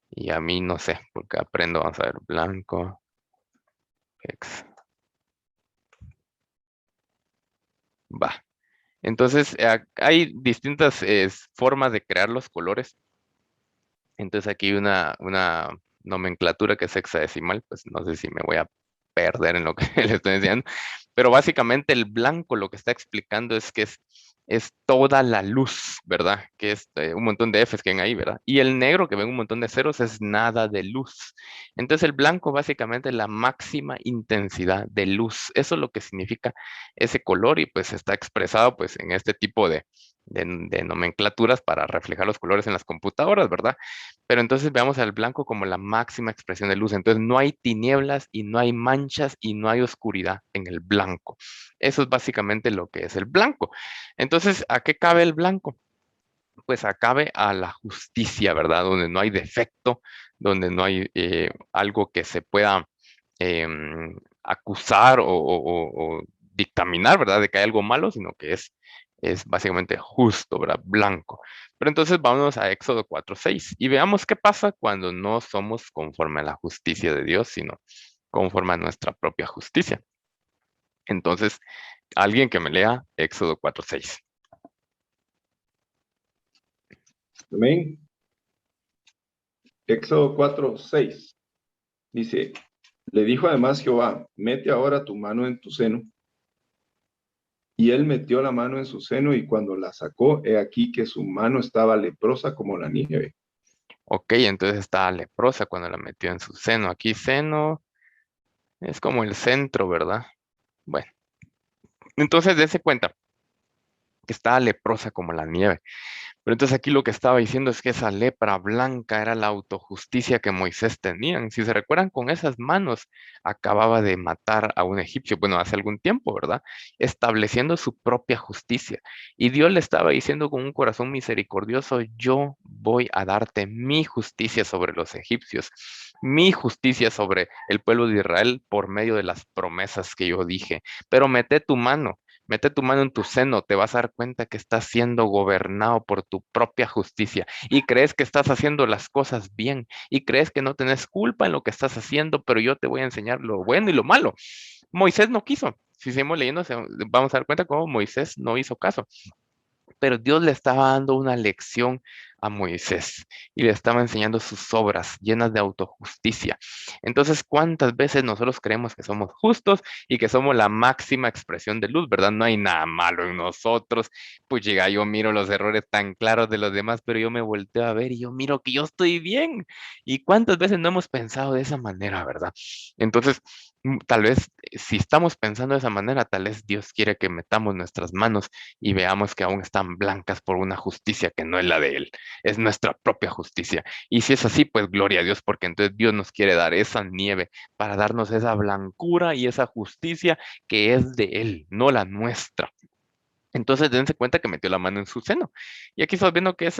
y a mí no sé, porque aprendo, vamos a ver, blanco, X, va. Entonces, hay distintas formas de crear los colores. Entonces aquí hay una nomenclatura que es hexadecimal, pues no sé si me voy a perder en lo que le estoy enseñando, pero básicamente el blanco lo que está explicando es que es toda la luz, ¿verdad? Que es un montón de Fs que ven ahí, ¿verdad? Y el negro que ven un montón de ceros es nada de luz. Entonces el blanco básicamente es la máxima intensidad de luz. Eso es lo que significa ese color y pues está expresado pues en este tipo de nomenclaturas para reflejar los colores en las computadoras, ¿verdad? Pero entonces veamos al blanco como la máxima expresión de luz. Entonces no hay tinieblas y no hay manchas y no hay oscuridad en el blanco. Eso es básicamente lo que es el blanco. Entonces, ¿a qué cabe el blanco? Pues acabe a la justicia, ¿verdad? Donde no hay defecto, donde no hay algo que se pueda acusar o dictaminar, ¿verdad? De que hay algo malo, sino que es básicamente justo, ¿verdad? Blanco. Pero entonces vámonos a Éxodo 4:6 y veamos qué pasa cuando no somos conforme a la justicia de Dios, sino conforme a nuestra propia justicia. Entonces, alguien que me lea Éxodo 4:6. Amén. Éxodo 4:6 dice, le dijo además Jehová, mete ahora tu mano en tu seno. Y él metió la mano en su seno y cuando la sacó, he aquí que su mano estaba leprosa como la nieve. Ok, entonces estaba leprosa cuando la metió en su seno. Aquí seno es como el centro, ¿verdad? Bueno, entonces dése cuenta que estaba leprosa como la nieve. Pero entonces aquí lo que estaba diciendo es que esa lepra blanca era la autojusticia que Moisés tenía. Si se recuerdan, con esas manos acababa de matar a un egipcio, bueno, hace algún tiempo, ¿verdad? Estableciendo su propia justicia. Y Dios le estaba diciendo con un corazón misericordioso, yo voy a darte mi justicia sobre los egipcios, mi justicia sobre el pueblo de Israel por medio de las promesas que yo dije. Pero mete tu mano. Mete tu mano en tu seno, te vas a dar cuenta que estás siendo gobernado por tu propia justicia y crees que estás haciendo las cosas bien y crees que no tenés culpa en lo que estás haciendo, pero yo te voy a enseñar lo bueno y lo malo. Moisés no quiso. Si seguimos leyendo, vamos a dar cuenta cómo Moisés no hizo caso. Pero Dios le estaba dando una lección a Moisés y le estaba enseñando sus obras llenas de autojusticia. Entonces, ¿cuántas veces nosotros creemos que somos justos y que somos la máxima expresión de luz, verdad? No hay nada malo en nosotros. Pues llega, yo miro los errores tan claros de los demás, pero yo me volteo a ver y yo miro que yo estoy bien. ¿Y cuántas veces no hemos pensado de esa manera, verdad? Entonces, Tal vez si estamos pensando de esa manera, tal vez Dios quiere que metamos nuestras manos y veamos que aún están blancas por una justicia que no es la de Él, es nuestra propia justicia. Y si es así, pues gloria a Dios, porque entonces Dios nos quiere dar esa nieve para darnos esa blancura y esa justicia que es de Él, no la nuestra. Entonces dense cuenta que metió la mano en su seno. Y aquí estamos viendo que es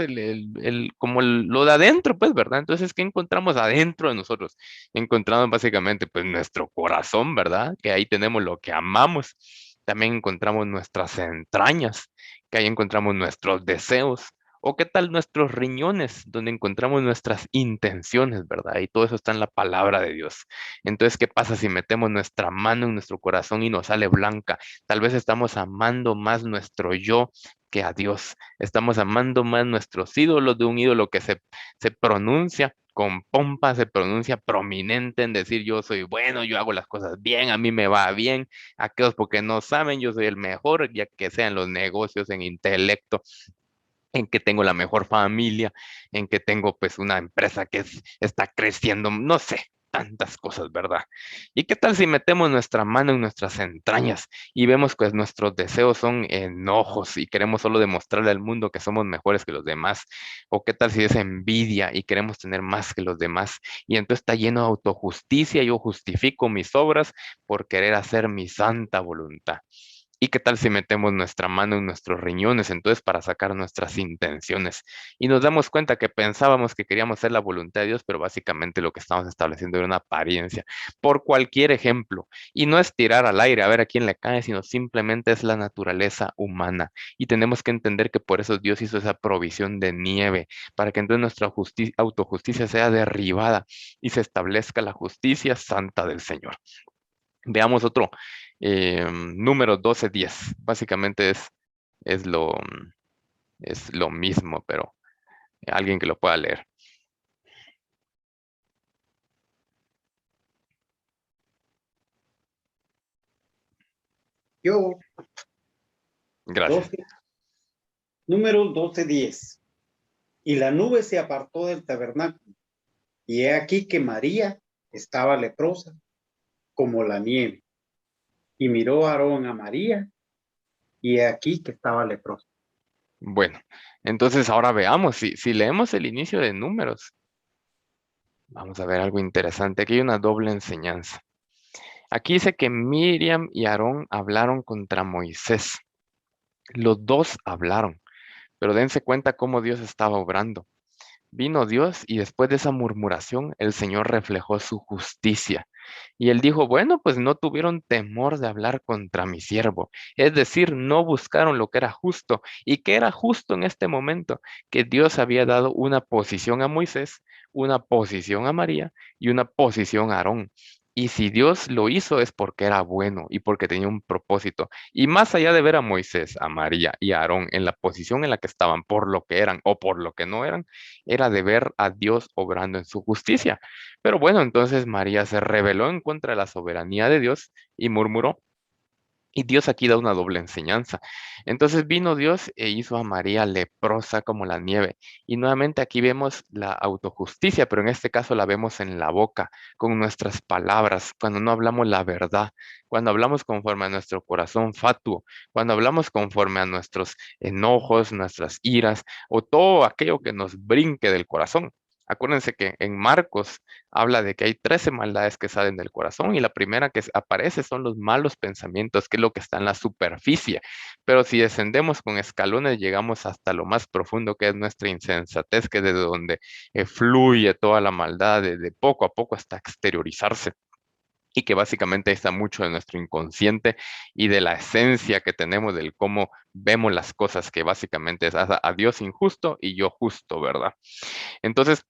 como lo de adentro, pues, ¿verdad? Entonces, ¿qué encontramos adentro de nosotros? Encontramos básicamente, pues, nuestro corazón, ¿verdad? Que ahí tenemos lo que amamos. También encontramos nuestras entrañas, que ahí encontramos nuestros deseos. O qué tal nuestros riñones, donde encontramos nuestras intenciones, ¿verdad? Y todo eso está en la palabra de Dios. Entonces, ¿qué pasa si metemos nuestra mano en nuestro corazón y nos sale blanca? Tal vez estamos amando más nuestro yo que a Dios. Estamos amando más nuestros ídolos de un ídolo que se pronuncia con pompa, se pronuncia prominente en decir yo soy bueno, yo hago las cosas bien, a mí me va bien. Aquellos porque no saben, yo soy el mejor, ya que sea en los negocios, en intelecto, en que tengo la mejor familia, en que tengo pues una empresa que está creciendo, no sé, tantas cosas, ¿verdad? ¿Y qué tal si metemos nuestra mano en nuestras entrañas y vemos que nuestros deseos son enojos y queremos solo demostrarle al mundo que somos mejores que los demás? ¿O qué tal si es envidia y queremos tener más que los demás? Y entonces está lleno de autojusticia, yo justifico mis obras por querer hacer mi santa voluntad. ¿Y qué tal si metemos nuestra mano en nuestros riñones entonces para sacar nuestras intenciones? Y nos damos cuenta que pensábamos que queríamos hacer la voluntad de Dios, pero básicamente lo que estamos estableciendo era una apariencia, por cualquier ejemplo. Y no es tirar al aire a ver a quién le cae, sino simplemente es la naturaleza humana. Y tenemos que entender que por eso Dios hizo esa provisión de nieve, para que entonces nuestra autojusticia sea derribada y se establezca la justicia santa del Señor. Veamos otro, número 12:10. Básicamente es lo, es lo mismo, pero alguien que lo pueda leer. Yo, Gracias. 12, número 12:10. Y la nube se apartó del tabernáculo, y he aquí que María estaba leprosa, como la nieve. Y miró Aarón a María, y he aquí que estaba leprosa. Bueno, entonces ahora veamos, si leemos el inicio de Números, vamos a ver algo interesante. Aquí hay una doble enseñanza. Aquí dice que Miriam y Aarón hablaron contra Moisés. Los dos hablaron, pero dense cuenta cómo Dios estaba obrando. Vino Dios y después de esa murmuración, el Señor reflejó su justicia. Y él dijo, bueno, pues no tuvieron temor de hablar contra mi siervo. Es decir, no buscaron lo que era justo. ¿Y qué era justo en este momento? Que Dios había dado una posición a Moisés, una posición a María y una posición a Aarón. Y si Dios lo hizo es porque era bueno y porque tenía un propósito. Y más allá de ver a Moisés, a María y a Aarón en la posición en la que estaban por lo que eran o por lo que no eran, era de ver a Dios obrando en su justicia. Pero bueno, entonces María se rebeló en contra de la soberanía de Dios y murmuró. Y Dios aquí da una doble enseñanza. Entonces vino Dios e hizo a María leprosa como la nieve. Y nuevamente aquí vemos la autojusticia, pero en este caso la vemos en la boca, con nuestras palabras, cuando no hablamos la verdad, cuando hablamos conforme a nuestro corazón fatuo, cuando hablamos conforme a nuestros enojos, nuestras iras o todo aquello que nos brinque del corazón. Acuérdense que en Marcos habla de que hay 13 maldades que salen del corazón y la primera que aparece son los malos pensamientos, que es lo que está en la superficie. Pero si descendemos con escalones, llegamos hasta lo más profundo, que es nuestra insensatez, que es desde donde fluye toda la maldad, de poco a poco hasta exteriorizarse. Y que básicamente ahí está mucho de nuestro inconsciente y de la esencia que tenemos del cómo vemos las cosas, que básicamente es a Dios injusto y yo justo, ¿verdad? Entonces,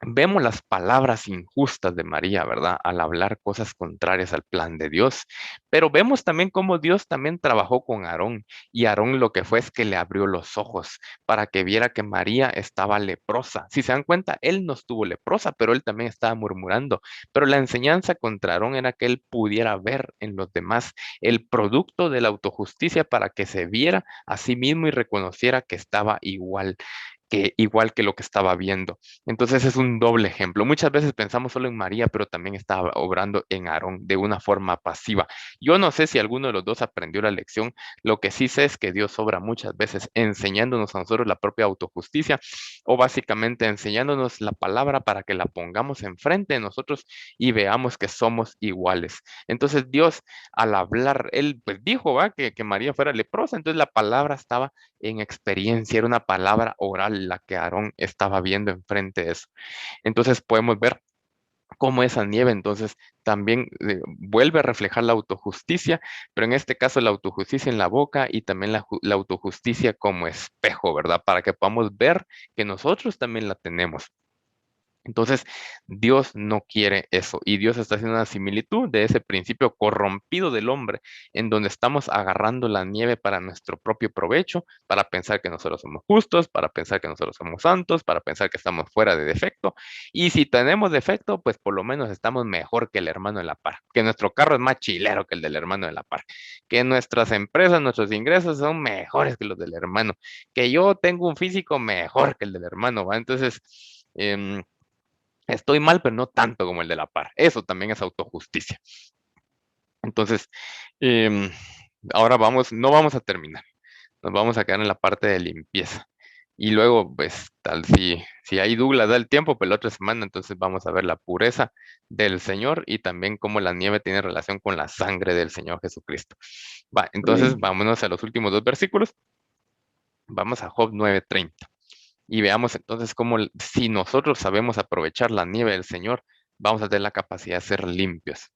vemos las palabras injustas de María, ¿verdad? Al hablar cosas contrarias al plan de Dios. Pero vemos también cómo Dios también trabajó con Aarón. Y Aarón lo que fue es que le abrió los ojos para que viera que María estaba leprosa. Si se dan cuenta, él no estuvo leprosa, pero él también estaba murmurando. Pero la enseñanza contra Aarón era que él pudiera ver en los demás el producto de la autojusticia para que se viera a sí mismo y reconociera que estaba igual. que igual que lo que estaba viendo. Entonces es un doble ejemplo. Muchas veces pensamos solo en María, pero también estaba obrando en Aarón de una forma pasiva. Yo no sé si alguno de los dos aprendió la lección. Lo que sí sé es que Dios obra muchas veces enseñándonos a nosotros la propia autojusticia o básicamente enseñándonos la palabra para que la pongamos enfrente de nosotros y veamos que somos iguales. Entonces Dios al hablar, él pues dijo ¿va? Que María fuera leprosa, entonces la palabra estaba en experiencia, era una palabra oral la que Aarón estaba viendo enfrente de eso. Entonces podemos ver cómo esa nieve entonces también vuelve a reflejar la autojusticia, pero en este caso la autojusticia en la boca y también la autojusticia como espejo, ¿verdad? Para que podamos ver que nosotros también la tenemos. Entonces, Dios no quiere eso y Dios está haciendo una similitud de ese principio corrompido del hombre, en donde estamos agarrando la nieve para nuestro propio provecho, para pensar que nosotros somos justos, para pensar que nosotros somos santos, para pensar que estamos fuera de defecto. Y si tenemos defecto, pues por lo menos estamos mejor que el hermano de la par, que nuestro carro es más chilero que el del hermano de la par, que nuestras empresas, nuestros ingresos son mejores que los del hermano, que yo tengo un físico mejor que el del hermano, ¿va? Entonces, estoy mal, pero no tanto como el de la par. Eso también es autojusticia. Entonces, em, ahora no vamos a terminar. Nos vamos a quedar en la parte de limpieza. Y luego, pues, tal si ahí Douglas da el tiempo, pues la otra semana, entonces vamos a ver la pureza del Señor y también cómo la nieve tiene relación con la sangre del Señor Jesucristo. Va, entonces Amén. vámonos a los últimos dos versículos. Vamos a Job 9:30. Y veamos entonces cómo si nosotros sabemos aprovechar la nieve del Señor, vamos a tener la capacidad de ser limpios.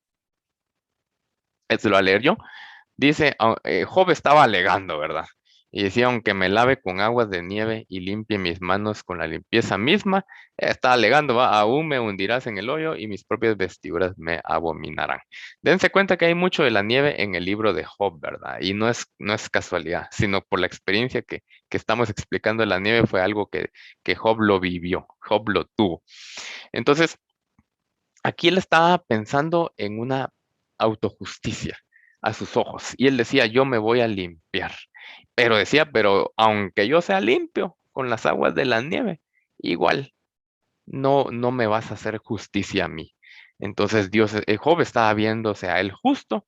Esto lo voy a leer yo. Dice, Job estaba alegando, ¿verdad? Y decía, aunque me lave con aguas de nieve y limpie mis manos con la limpieza misma, está alegando, va, aún me hundirás en el hoyo y mis propias vestiduras me abominarán. Dense cuenta que hay mucho de la nieve en el libro de Job, ¿verdad? Y no es casualidad, sino por la experiencia que estamos explicando de la nieve fue algo que Job lo vivió, Job lo tuvo. Entonces, aquí él estaba pensando en una autojusticia a sus ojos. Y él decía, yo me voy a limpiar. Pero decía, pero aunque yo sea limpio con las aguas de la nieve, igual no me vas a hacer justicia a mí. Entonces Job estaba viéndose a él justo,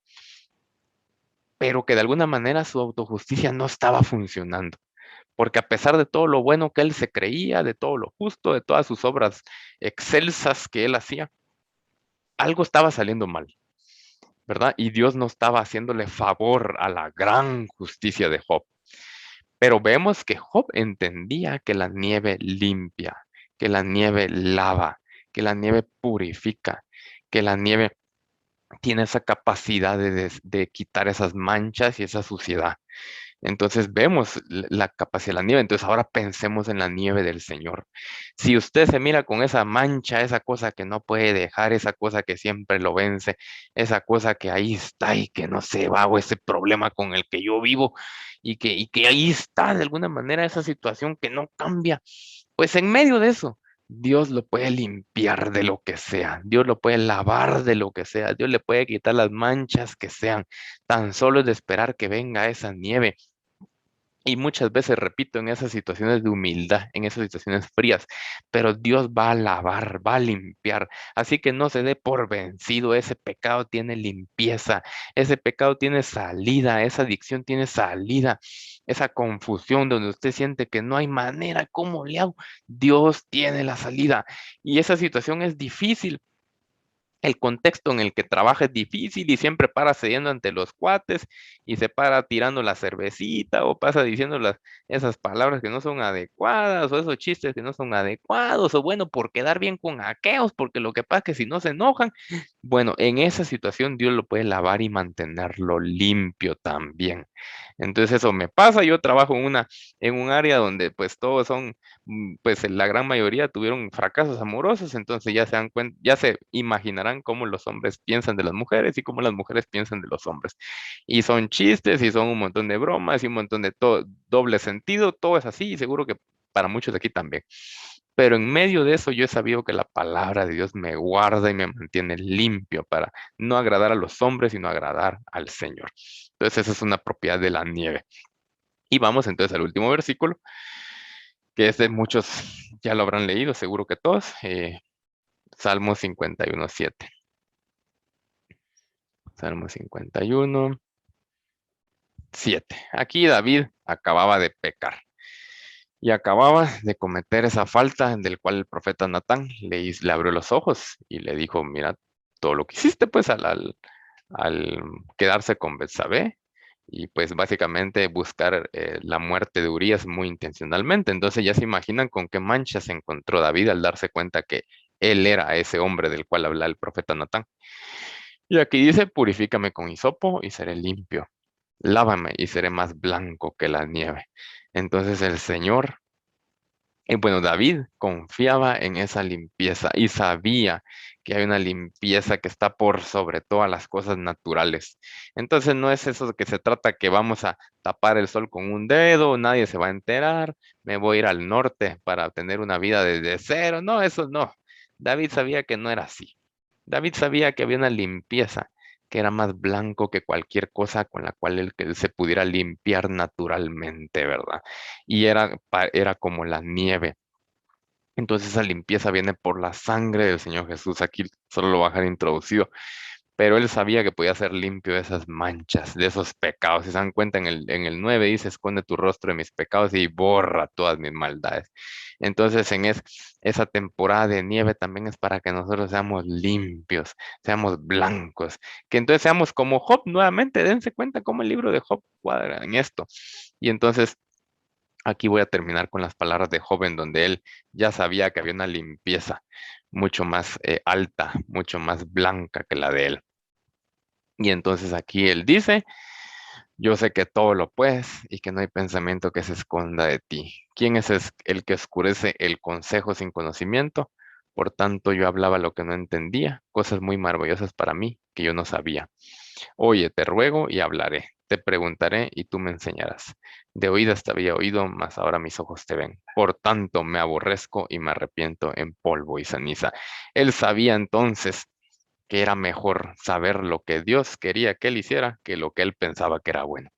pero que de alguna manera su autojusticia no estaba funcionando. Porque a pesar de todo lo bueno que él se creía, de todo lo justo, de todas sus obras excelsas que él hacía, algo estaba saliendo mal. ¿Verdad? Y Dios no estaba haciéndole favor a la gran justicia de Job. Pero vemos que Job entendía que la nieve limpia, que la nieve lava, que la nieve purifica, que la nieve tiene esa capacidad de quitar esas manchas y esa suciedad. Entonces vemos la capacidad de la nieve. Entonces ahora pensemos en la nieve del Señor. Si usted se mira con esa mancha, esa cosa que no puede dejar, esa cosa que siempre lo vence, esa cosa que ahí está y que no se va, o ese problema con el que yo vivo y que ahí está de alguna manera esa situación que no cambia, pues en medio de eso, Dios lo puede limpiar de lo que sea, Dios lo puede lavar de lo que sea, Dios le puede quitar las manchas que sean, tan solo es de esperar que venga esa nieve. Y muchas veces, repito, en esas situaciones de humildad, en esas situaciones frías, pero Dios va a lavar, va a limpiar. Así que no se dé por vencido, ese pecado tiene limpieza, ese pecado tiene salida, esa adicción tiene salida, esa confusión donde usted siente que no hay manera, ¿cómo le hago? Dios tiene la salida. Y esa situación es difícil, el contexto en el que trabaja es difícil y siempre para cediendo ante los cuates y se para tirando la cervecita o pasa diciendo esas palabras que no son adecuadas o esos chistes que no son adecuados o bueno, por quedar bien con aqueos, porque lo que pasa es que si no se enojan, bueno, en esa situación Dios lo puede lavar y mantenerlo limpio también. Entonces eso me pasa, yo trabajo en un área donde pues todos son pues la gran mayoría tuvieron fracasos amorosos, entonces ya se dan cuenta, ya se imaginarán cómo los hombres piensan de las mujeres y cómo las mujeres piensan de los hombres. Y son chistes y son un montón de bromas y un montón de doble sentido, todo es así y seguro que para muchos de aquí también. Pero en medio de eso yo he sabido que la palabra de Dios me guarda y me mantiene limpio para no agradar a los hombres, sino agradar al Señor. Entonces esa es una propiedad de la nieve. Y vamos entonces al último versículo, que es de muchos, ya lo habrán leído, seguro que todos, Salmo 51:7. Salmo 51:7. Aquí David acababa de pecar y acababa de cometer esa falta del cual el profeta Natán le abrió los ojos y le dijo, mira, todo lo que hiciste pues al quedarse con Betsabé y pues básicamente buscar la muerte de Urías muy intencionalmente. Entonces ya se imaginan con qué mancha se encontró David al darse cuenta que él era ese hombre del cual habla el profeta Natán. Y aquí dice, purifícame con hisopo y seré limpio. Lávame y seré más blanco que la nieve. Entonces el Señor, bueno, David confiaba en esa limpieza y sabía que hay una limpieza que está por sobre todas las cosas naturales. Entonces no es eso que se trata que vamos a tapar el sol con un dedo, nadie se va a enterar, me voy a ir al norte para tener una vida desde cero. No, eso no. David sabía que no era así. David sabía que había una limpieza que era más blanco que cualquier cosa con la cual él se pudiera limpiar naturalmente, ¿verdad? Y era como la nieve. Entonces esa limpieza viene por la sangre del Señor Jesús. Aquí solo lo voy a dejar introducido, pero él sabía que podía ser limpio de esas manchas, de esos pecados. Si se dan cuenta, en el 9 dice, esconde tu rostro de mis pecados y borra todas mis maldades. Entonces, esa temporada de nieve también es para que nosotros seamos limpios, seamos blancos, que entonces seamos como Job nuevamente. Dense cuenta cómo el libro de Job cuadra en esto. Y entonces, aquí voy a terminar con las palabras de Job, en donde él ya sabía que había una limpieza mucho más alta, mucho más blanca que la de él. Y entonces aquí él dice, yo sé que todo lo puedes y que no hay pensamiento que se esconda de ti. ¿Quién es el que oscurece el consejo sin conocimiento? Por tanto, yo hablaba lo que no entendía, cosas muy maravillosas para mí que yo no sabía. Oye, te ruego y hablaré, te preguntaré y tú me enseñarás. De oídas te había oído, mas ahora mis ojos te ven. Por tanto, me aborrezco y me arrepiento en polvo y ceniza. Él sabía entonces que era mejor saber lo que Dios quería que él hiciera que lo que él pensaba que era bueno.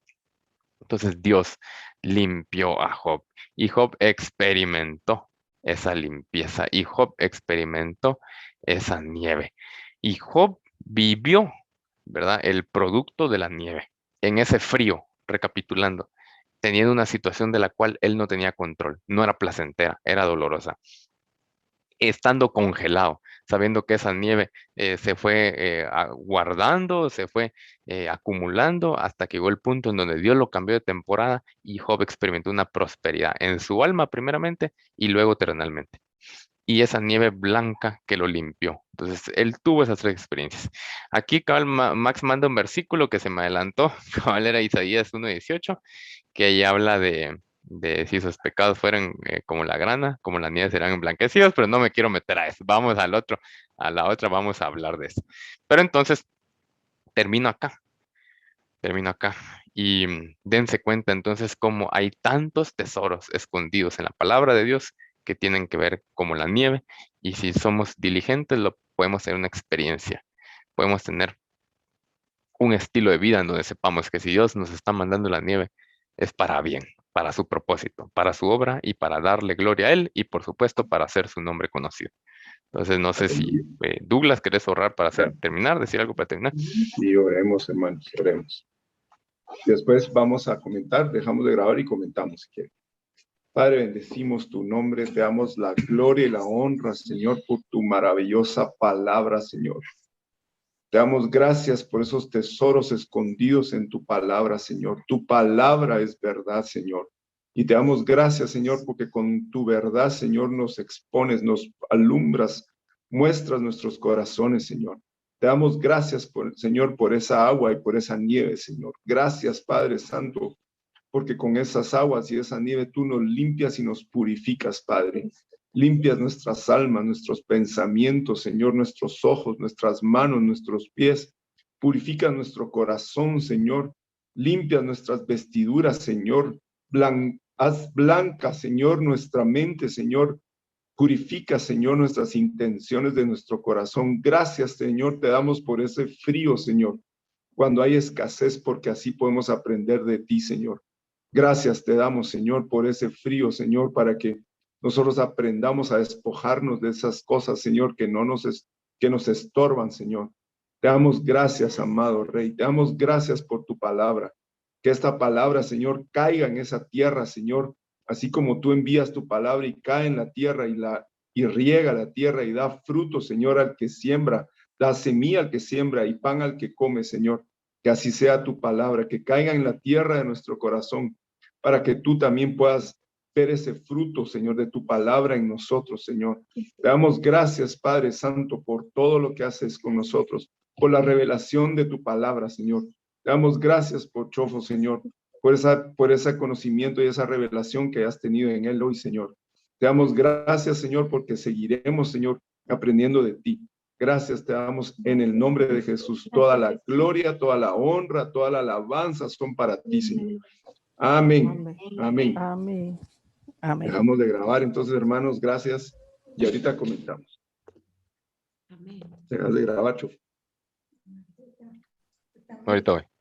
Entonces Dios limpió a Job y Job experimentó esa limpieza y Job experimentó esa nieve y Job vivió, ¿verdad? El producto de la nieve en ese frío, recapitulando, teniendo una situación de la cual él no tenía control, no era placentera, era dolorosa, estando congelado, sabiendo que esa nieve se fue guardando, se fue acumulando hasta que llegó el punto en donde Dios lo cambió de temporada y Job experimentó una prosperidad en su alma primeramente y luego terrenalmente. Y esa nieve blanca que lo limpió. Entonces, él tuvo esas tres experiencias. Aquí cabal Max manda un versículo que se me adelantó, cabal era Isaías 1:18, que ahí habla de si sus pecados fueran como la grana, como la nieve serán emblanquecidos, pero no me quiero meter a eso. Vamos a la otra vamos a hablar de eso. Pero entonces, termino acá. Y dense cuenta entonces cómo hay tantos tesoros escondidos en la palabra de Dios que tienen que ver como la nieve. Y si somos diligentes, lo podemos tener una experiencia. Podemos tener un estilo de vida en donde sepamos que si Dios nos está mandando la nieve, es para bien, para su propósito, para su obra y para darle gloria a Él y por supuesto para hacer su nombre conocido. Entonces no sé si Douglas, ¿querés ahorrar para terminar, decir algo para terminar? Y oremos, hermanos, oremos. Después vamos a comentar, dejamos de grabar y comentamos si quieren. Padre, bendecimos tu nombre, te damos la gloria y la honra, Señor, por tu maravillosa palabra, Señor. Te damos gracias por esos tesoros escondidos en tu palabra, Señor. Tu palabra es verdad, Señor. Y te damos gracias, Señor, porque con tu verdad, Señor, nos expones, nos alumbras, muestras nuestros corazones, Señor. Te damos gracias, Señor, por esa agua y por esa nieve, Señor. Gracias, Padre Santo, porque con esas aguas y esa nieve tú nos limpias y nos purificas, Padre. Limpias nuestras almas, nuestros pensamientos, Señor, nuestros ojos, nuestras manos, nuestros pies. Purifica nuestro corazón, Señor. Limpias nuestras vestiduras, Señor. Haz blanca, Señor, nuestra mente, Señor. Purifica, Señor, nuestras intenciones de nuestro corazón. Gracias, Señor, te damos por ese frío, Señor, cuando hay escasez, porque así podemos aprender de ti, Señor. Gracias te damos, Señor, por ese frío, Señor, para que nosotros aprendamos a despojarnos de esas cosas, Señor, que nos estorban, Señor. Te damos gracias, amado Rey. Te damos gracias por tu palabra. Que esta palabra, Señor, caiga en esa tierra, Señor, así como tú envías tu palabra y cae en la tierra y riega la tierra y da fruto, Señor, al que siembra, da semilla al que siembra y pan al que come, Señor. Que así sea tu palabra, que caiga en la tierra de nuestro corazón, para que tú también puedas ver ese fruto, Señor, de tu palabra en nosotros, Señor. Te damos gracias, Padre Santo, por todo lo que haces con nosotros, por la revelación de tu palabra, Señor. Te damos gracias por Chofo, Señor, por ese conocimiento y esa revelación que has tenido en él hoy, Señor. Te damos gracias, Señor, porque seguiremos, Señor, aprendiendo de ti. Gracias te damos en el nombre de Jesús. Toda la gloria, toda la honra, toda la alabanza son para ti, Señor. Amén. Amén. Amén. Amén. Dejamos de grabar entonces, hermanos. Gracias. Y ahorita comentamos. Amén. Dejas de grabar, Chof. Ahorita voy.